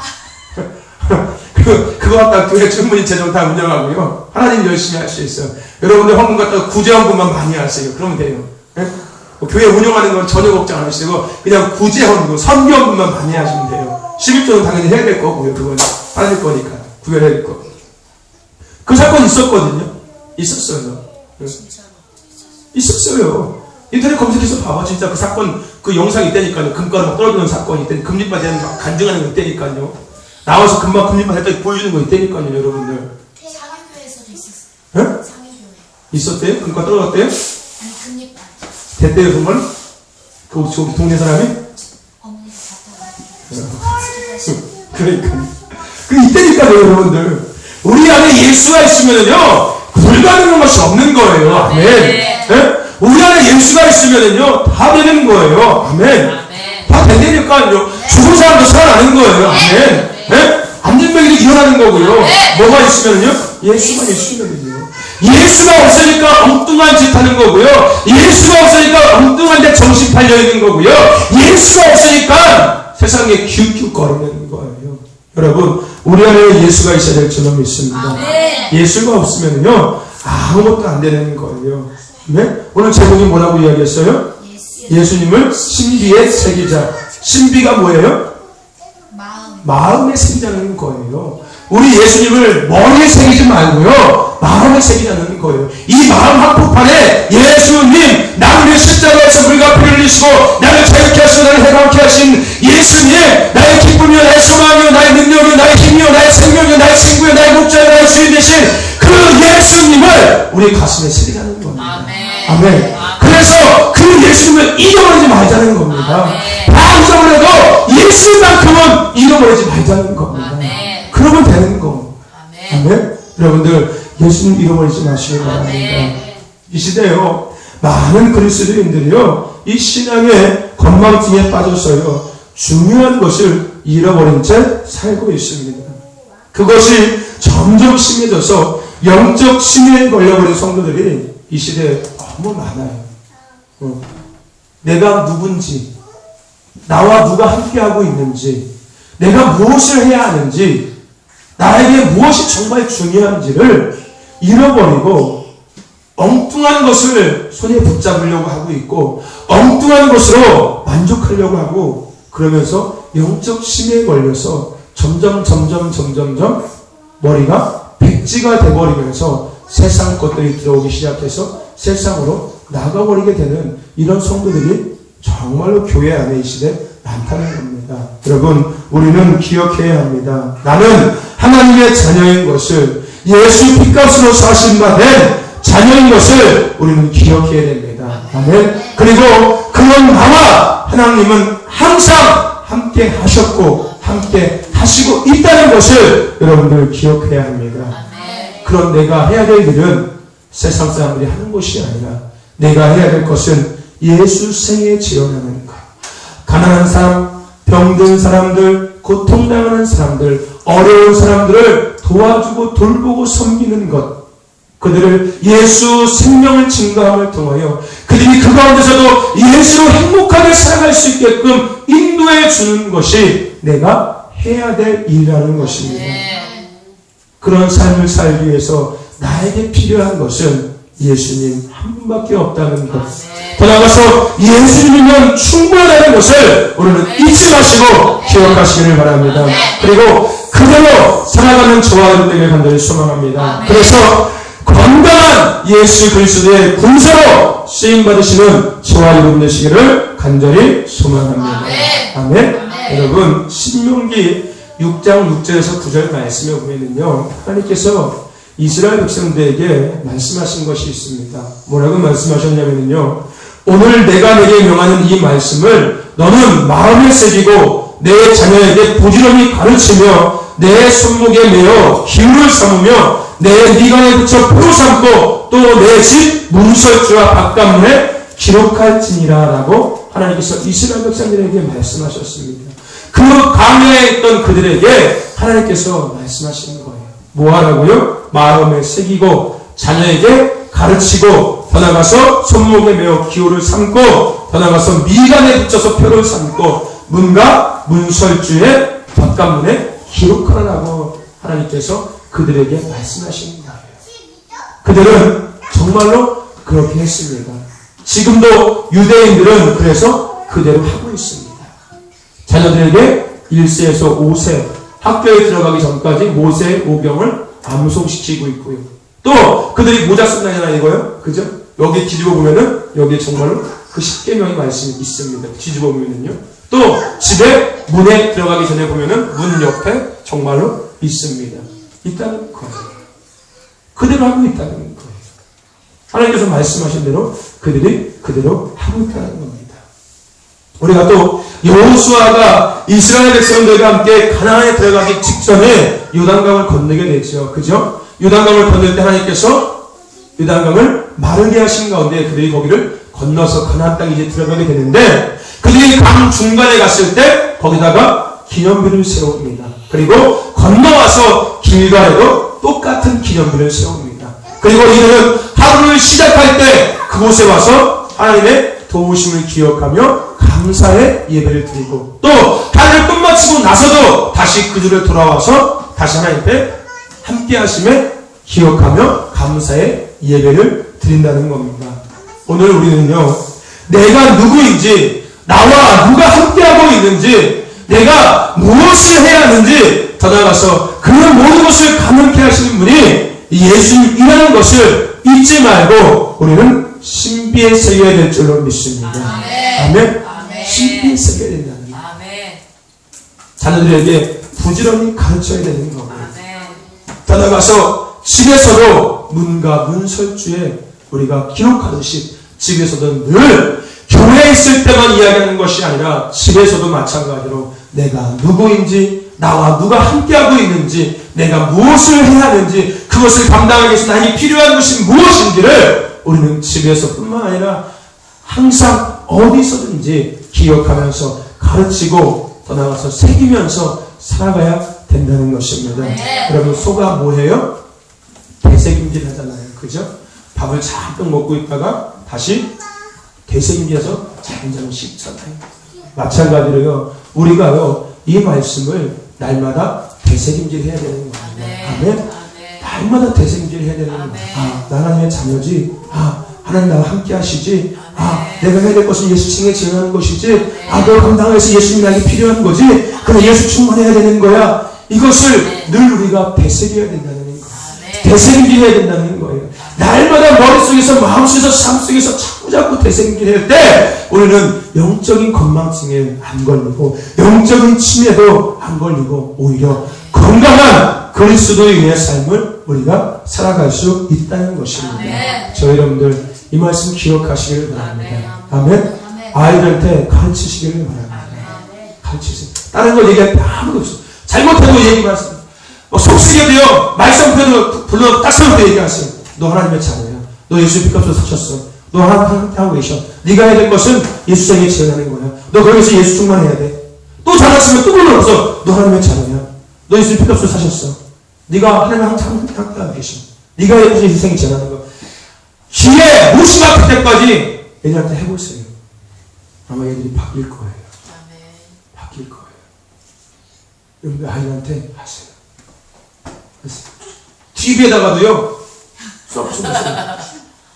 그거 갖다가 교회 주문이 재정 다 운영하고요. 하나님 열심히 할 수 있어요. 여러분들 헌금 갖다가 구제헌금만 많이 하세요. 그러면 돼요. 네? 교회 운영하는 건 전혀 걱정 안 하시고, 그냥 구제헌금, 선교헌금만 많이 하시면 돼요. 11조는 당연히 해야 될 거고요. 그건 받을 거니까. 구별해야 될 거. 그 사건 있었거든요. 있었어요. 있었어요. 인터넷 검색해서 봐봐. 진짜 그 사건, 그 영상이 있다니까요. 금가루 막 떨어지는 사건이 있다니까. 금리만 대는 막 간증하는 거 있다니까요. 나와서 금방 금리만 했다니 보여주는 거 있다니까요, 여러분들. 상해교회에서도 있었어요. 예? 상해교회. 있었대요? 금가 떨어졌대요? 아니 금리반. 됐대요, 정말? 그 동네 사람이? 어머니가 갔다가 그러니까. 그 있다니까요, 여러분들. 우리 안에 예수가 있으면은요, 불가능한 것이 없는 거예요. 아멘. 네. 예? 우리 안에 예수가 있으면은요, 다 되는 거예요. 아멘. 다 된다니까요. 죽은 사람도 살아나는 거예요. 아멘. 예? 안전병이 일어나는 거고요. 뭐가 있으면요? 예수만 있으면요. 예수가 없으니까 엉뚱한 짓 하는 거고요. 예수가 없으니까 엉뚱한 데 정신 팔려 있는 거고요. 예수가 없으니까 세상에 기웃기웃거리는 거예요. 여러분, 우리 안에 예수가 있어야 될 줄로 믿습니다. 예수가 없으면요, 아무것도 안 되는 거예요. 네? 오늘 제목이 뭐라고 이야기했어요? 예수님을 신비에 새기자. 신비가 뭐예요? 마음에 새기자는 거예요. 우리 예수님을 머리에 새기지 말고요, 마음에 새기자는 거예요. 이 마음 한복판에 예수님, 나를 위해 십자가에서 물과 피를 흘리시고 나를 자유케 하시고 나를 해방케 하신 예수님, 나의 기쁨이요, 나의 소망이요, 나의 능력이요, 나의 힘이요, 나의 생명이요, 나의 친구요, 나의 목자요, 나의 주인 되신 그 예수님을 우리 가슴에 새기자는 겁니다. 아멘. 그래서 그 예수님을 잃어버리지 말자는 겁니다. 다 잊어버려도 예수만큼은 잃어버리지 말자는 겁니다. 그러면 되는 거. 아멘. 여러분들, 예수님 잃어버리지 마시기 바랍니다. 이 시대요, 많은 그리스도인들이요, 이 신앙의 건망증에 빠져서요, 중요한 것을 잃어버린 채 살고 있습니다. 그것이 점점 심해져서 영적 치매에 걸려버린 성도들이 이 시대에 너무 많아요. 내가 누군지, 나와 누가 함께하고 있는지, 내가 무엇을 해야 하는지, 나에게 무엇이 정말 중요한지를 잃어버리고 엉뚱한 것을 손에 붙잡으려고 하고 있고 엉뚱한 것으로 만족하려고 하고 그러면서 영적 심해에 걸려서 점점 머리가 백지가 돼버리면서 세상 것들이 들어오기 시작해서 세상으로 나가버리게 되는 이런 성도들이 정말로 교회 안에 이 시대에 많다는 겁니다. 여러분, 우리는 기억해야 합니다. 나는 하나님의 자녀인 것을, 예수 피값으로 사신 바 된 자녀인 것을 우리는 기억해야 됩니다. 아멘. 그리고 그런 나와 하나님은 항상 함께 하셨고 함께 하시고 있다는 것을 여러분들 기억해야 합니다. 그런 내가 해야 될 일은 세상 사람들이 하는 것이 아니라 내가 해야 될 것은 예수 생에 지어나는 것. 가난한 사람, 병든 사람들, 고통당하는 사람들, 어려운 사람들을 도와주고 돌보고 섬기는 것. 그들을 예수 생명을 증거함을 통하여 그들이 그 가운데서도 예수로 행복하게 살아갈 수 있게끔 인도해 주는 것이 내가 해야 될 일이라는 것입니다. 그런 삶을 살기 위해서 나에게 필요한 것은 예수님 한 분밖에 없다는 것. 더 나아가서 예수님이면 충분하다는 것을 우리는 잊지 마시고 기억하시기를 바랍니다. 그리고 그대로 살아가는 저와 여러분에게 간절히 소망합니다. 그래서 건강한 예수 그리스도의 군사로 쓰임받으시는 저와 여러분 되시기를 간절히 소망합니다. 아멘. 여러분, 신명기 6장 6절에서 9절 말씀에 보면은요, 하나님께서 이스라엘 백성들에게 말씀하신 것이 있습니다. 뭐라고 말씀하셨냐면요, 오늘 내가 내게 명하는 이 말씀을 너는 마음에 새기고 내 자녀에게 부지런히 가르치며 내 손목에 매어 기울을 삼으며 내 미간에 붙여 표로 삼고 또 내 집 문설주와 바깥문에 기록할지니라 라고 하나님께서 이스라엘 백성들에게 말씀하셨습니다. 그 광야에 있던 그들에게 하나님께서 말씀하시는 거예요. 뭐 하라고요? 마음에 새기고 자녀에게 가르치고 더 나가서 손목에 매어 기호를 삼고 더 나가서 미간에 붙여서 표를 삼고 문과 문설주의 바깥문에 기록하라고 하나님께서 그들에게 말씀하시는 거예요. 그들은 정말로 그렇게 했습니다. 지금도 유대인들은 그래서 그대로 하고 있습니다. 자녀들에게 1세에서 5세 학교에 들어가기 전까지 모세의 오경을 암송시키고 있고요. 또 그들이 모자 쓴 날이 아니라 이거요. 그죠? 여기 뒤집어 보면은 여기 정말로 그 10계명의 말씀이 있습니다. 뒤집어 보면은요. 또 집에 문에 들어가기 전에 보면은 문 옆에 정말로 있습니다. 있다는 거예요. 그대로 하고 있다는 거예요. 하나님께서 말씀하신 대로 그들이 그대로 하고 있다는 겁니다. 우리가 또 여호수아가 이스라엘 백성들과 함께 가나안에 들어가기 직전에 요단강을 건너게 되죠. 그죠? 요단강을 건널 때 하나님께서 요단강을 마르게 하신 가운데 그들이 거기를 건너서 가나안 땅에 이제 들어가게 되는데 그들이 강 중간에 갔을 때 거기다가 기념비를 세웁니다. 그리고 건너와서 길갈에도 똑같은 기념비를 세웁니다. 그리고 이들은 하루를 시작할 때 그곳에 와서 하나님의 도우심을 기억하며 감사의 예배를 드리고 또 하루를 끝마치고 나서도 다시 그 줄에 돌아와서 다시 하나님께 함께 하심에 기억하며 감사의 예배를 드린다는 겁니다. 오늘 우리는요, 내가 누구인지, 나와 누가 함께하고 있는지, 내가 무엇을 해야 하는지, 더 나아가서 그 모든 것을 가능케 하시는 분이 예수님이라는 것을 잊지 말고 우리는 신비에 새겨야 될 줄로 믿습니다. 아멘. 신비에 새겨야 된다는 거예요. 자녀들에게 부지런히 가르쳐야 되는 거고요. 더 나아가서 집에서도 문과 문설주에 우리가 기록하듯이 집에서도 늘 교회에 있을 때만 이야기하는 것이 아니라 집에서도 마찬가지로 내가 누구인지, 나와 누가 함께하고 있는지, 내가 무엇을 해야 하는지, 그것을 감당하기 위해서 나에게 필요한 것이 무엇인지를 우리는 집에서뿐만 아니라 항상 어디서든지 기억하면서 가르치고 더 나아가서 새기면서 살아가야 된다는 것입니다. 여러분, 소가 뭐해요? 되새김질 하잖아요. 그죠? 밥을 잠깐 먹고 있다가 다시 되새김질해서 잠잠 씹잖아요. 마찬가지로요, 우리가요, 이 말씀을 날마다 되새김질 해야 되는 거예요. 아멘? 날마다 되새김질 해야 되는 거예요. 아, 나 하나님의 자녀지. 아, 하나님 나와 함께 하시지. 아, 내가 해야 될 것은 예수 칭에 지원하는 것이지. 아, 너 감당해서 예수님이 나에게 필요한 거지. 그럼 예수 충만해야 되는 거야. 이것을 늘 우리가 되새겨야 된다는 거예요. 되새김질해야 된다는 거예요. 날마다 머릿속에서, 마음속에서, 삶속에서 자꾸자꾸 되새김질할 때 우리는 영적인 건망증에 안 걸리고 영적인 치매도 안 걸리고 오히려 건강한 그리스도인의 삶을 우리가 살아갈 수 있다는 것입니다. 저 여러분들 이 말씀 기억하시길 바랍니다. 아멘. 아이들한테 가르치시기를 바랍니다. 가르치세요. 다른 거 얘기할 아무도 없어. 잘못해도 얘기 말씀. 속쓰게도요, 말썽표도 불러 딱 세우고 얘기하세요. 너 하나님의 자녀야. 너 예수 빚값으로 사셨어. 너 하나님 하고 계셔. 네가 해야 될 것은 예수생에 지원하는 거야. 너 거기서 예수 충만해야 돼. 또 잘났으면 또 불러서 너 하나님의 자녀야. 너 예수 빚값으로 사셨어. 네가 하나님 항상 하고 계셔. 네가 해야 될 것은 예수생에 지원하는 거. 기회 무심할 때까지 애들한테 해보세요. 아마 애들이 바뀔 거예요. 바뀔 거예요. 여러분들 아이들한테 하세요. TV에다가도요, 쏙 쏘세요.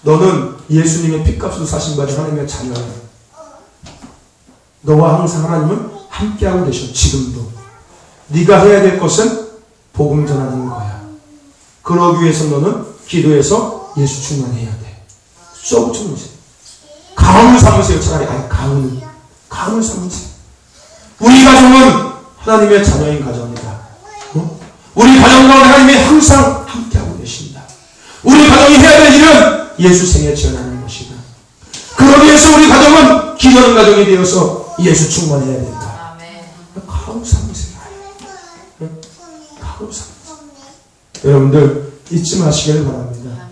너는 예수님의 핏값으로 사신 바된 하나님의 자녀야. 너와 항상 하나님은 함께하고 계셔. 지금도. 네가 해야 될 것은 복음 전하는 거야. 그러기 위해서 너는 기도해서 예수 충만해야 돼. 쏙 쳐놓으세요. 가문을 삼으세요. 차라리. 아니, 가문을 삼으세요. 우리 가정은 하나님의 자녀인 가정이다. 우리 가정 가운데 하나님이 항상 함께하고 계십니다. 우리 가정이 해야 될 일은 예수 생에 지원하는 것이다. 그러기 위해서 우리 가정은 기도하는 가정이 되어서 예수 충만해야 된다. 가오 삼으세요. 가오 삼으세요. 여러분들 잊지 마시길 바랍니다.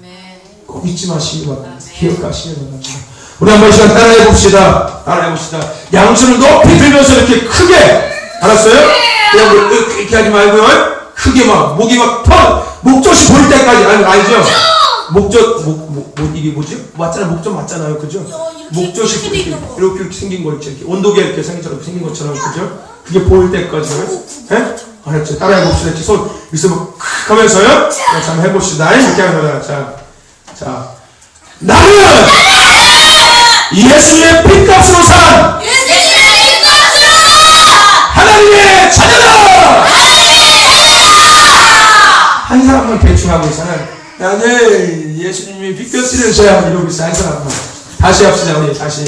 꼭 잊지 마시기 바랍니다. 기억하시길 바랍니다. 우리 한번 시간 따라해 봅시다. 따라해 봅시다. 양손을 높이 들면서 이렇게 크게, 알았어요? 그냥 이렇게 하지 말고요. 크게 막, 목이 막 목젖이 보일 때까지, 알죠? 이게 뭐지? 맞잖아, 목젖 맞잖아요. 그죠? 목젖이 보일 때, 이렇게 생긴 거 있죠. 이렇게 온도계 이렇게 생긴 것처럼, 그죠? 그게 보일 때까지. 예? 알았죠? 따라해 봅시다. 이렇게 손, 여기서 막, 크 하면서요. 자, 한번 해봅시다. 이렇게 하면, 자. 나는! 예수의 핏값으로 산! 하나님의 자녀다! 한 사람만 사람은 대충 하고 있잖아요. 야, 네, 예수님이 비껴쓰려줘야 이러고 있어, 한 사람은. 다시 합시다, 우리. 다시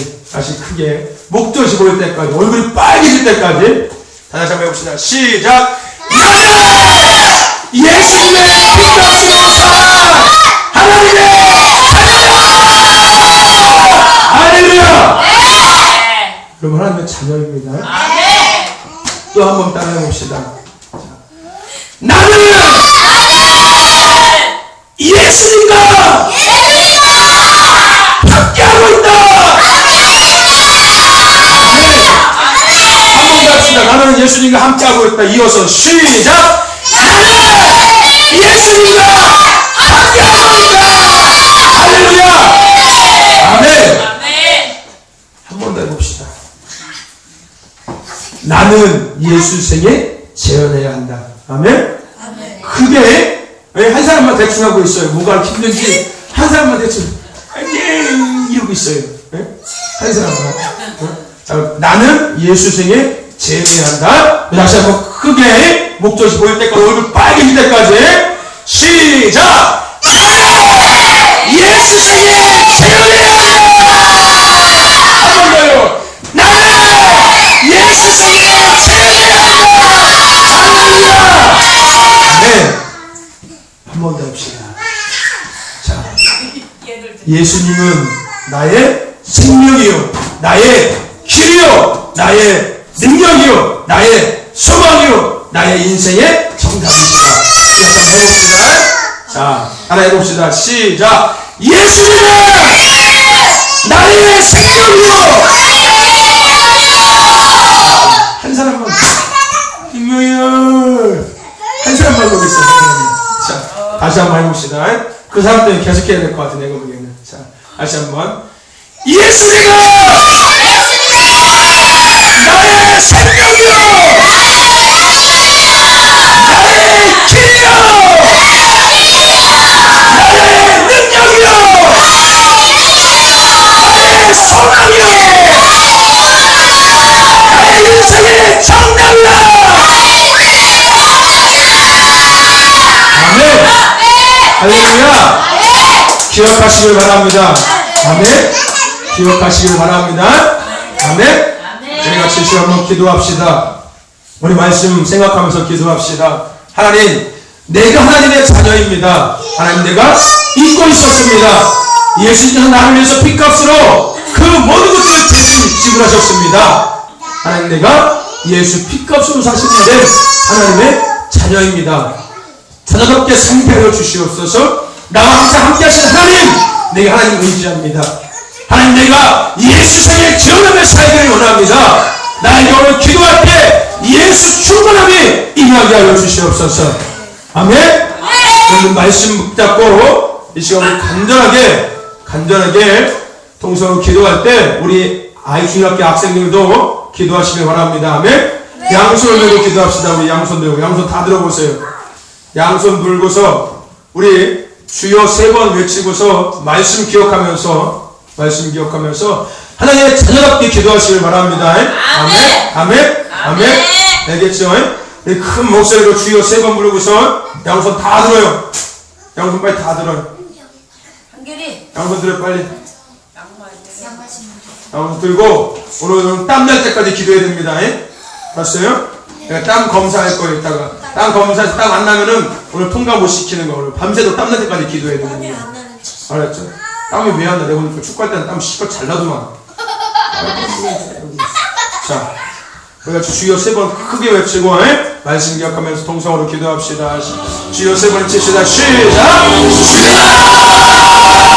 크게. 목젖이 보일 때까지, 얼굴이 빨개질 때까지. 다시 한번 해봅시다. 시작! 나는 예수님의 비껴쓰려 산 하나님의 자녀야! 할렐루야! 여러분, 하나님의 자녀입니다. 또 한 번 따라해 봅시다. 나는 예수님과 함께하고 있다. 한 번 더 합시다. 나는 예수님과 함께하고 있다. 이어서 시작. 나는 예수님과 함께하고 있다. 할렐루야. 아멘. 한 번 더 해봅시다. 나는 예수 생에 재현해야 한다. 아멘. 그게 왜 한 사람만 대충 하고 있어요? 뭐가 힘든지 한 사람만 대충 이러고 있어요. 네? 한 사람만. 자, 나는 예수 생에 재현해야 한다. 다시 한번 크게 목젖이 보일 때까지 얼굴 빨개질 때까지 시작. 나는 예수 생에 재현해야 한다. 한 번 더요. 나는 예수 생에 재현해야 한다. 할렐루야. 네. 한 번 더 합시다. 자, 예수님은 나의 생명이요, 나의 길이요, 나의 능력이요, 나의 소망이요, 나의 인생의 정답이시다. 한번 해봅시다. 자, 하나 해봅시다. 시작. 예수님은 나의 생명이요. 한 사람만. 생명이요. 한 사람만 보고 있어요. 자, 다시 한번 해봅시다. 그 사람 때문에 계속해야 될 것 같아, 내가 보기에는. 자, 다시 한번. 예수님은 나의 생명이요, 나의 길이요, 나의 능력이요, 나의 소망이요, 나의 인생의 정답이다. 아멘. 할렐루야. 기억하시길 바랍니다. 아멘. 기억하시길 바랍니다. 아멘. 우리 같이 한번 기도합시다. 우리 말씀 생각하면서 기도합시다. 하나님, 내가 하나님의 자녀입니다. 하나님, 내가 잊고 있었습니다. 예수님께서 나를 위해서 핏값으로 그 모든 것들을 대신 지불하셨습니다. 하나님, 내가 예수 핏값으로 사셨는데 하나님의 자녀입니다. 자녀답게 살게 하여 주시옵소서. 나와 항상 함께 하신 하나님, 내가 하나님 의지합니다. 하나님, 내가 예수 생에 지원하며 살기를 원합니다. 나에게 오늘 기도할 때 예수 충만함이 임하게 하여 주시옵소서. 아멘. 여러분, 말씀 붙잡고 이 시간 간절하게 통성으로 기도할 때 우리 아이중학교 학생들도 기도하시길 바랍니다. 아멘. 양손을 들고 기도합시다. 우리 양손 들고, 양손 다 들어보세요. 양손 들고서 우리 주여 3번 외치고서 말씀 기억하면서 하나님의 자녀답게 기도하시길 바랍니다. 아멘. 아멘. 아멘. 알겠죠? 큰 목소리로 주여 3번 부르고서 양손 다 들어요. 양손 빨리 다 들어요. 양손 들어요, 빨리. 양손 들고 오늘은 땀날 때까지 기도해야 됩니다. 알았어요? 내가 땀 검사할 거예요, 이따가. 땀 검사해서 땀 안 나면은 오늘 통과 못 시키는 거. 오늘 밤새도 땀날 때까지 기도해야 됩니다. 알았죠? 땀이 왜 안 나? 내가 오늘 축구할 때는 땀 실컷 잘 나더만. 자, 우리가 주여 3번 크게 외치고, 말씀 기억하면서 통성으로 기도합시다. 주여 3번 외칩시다. 시작! 주여!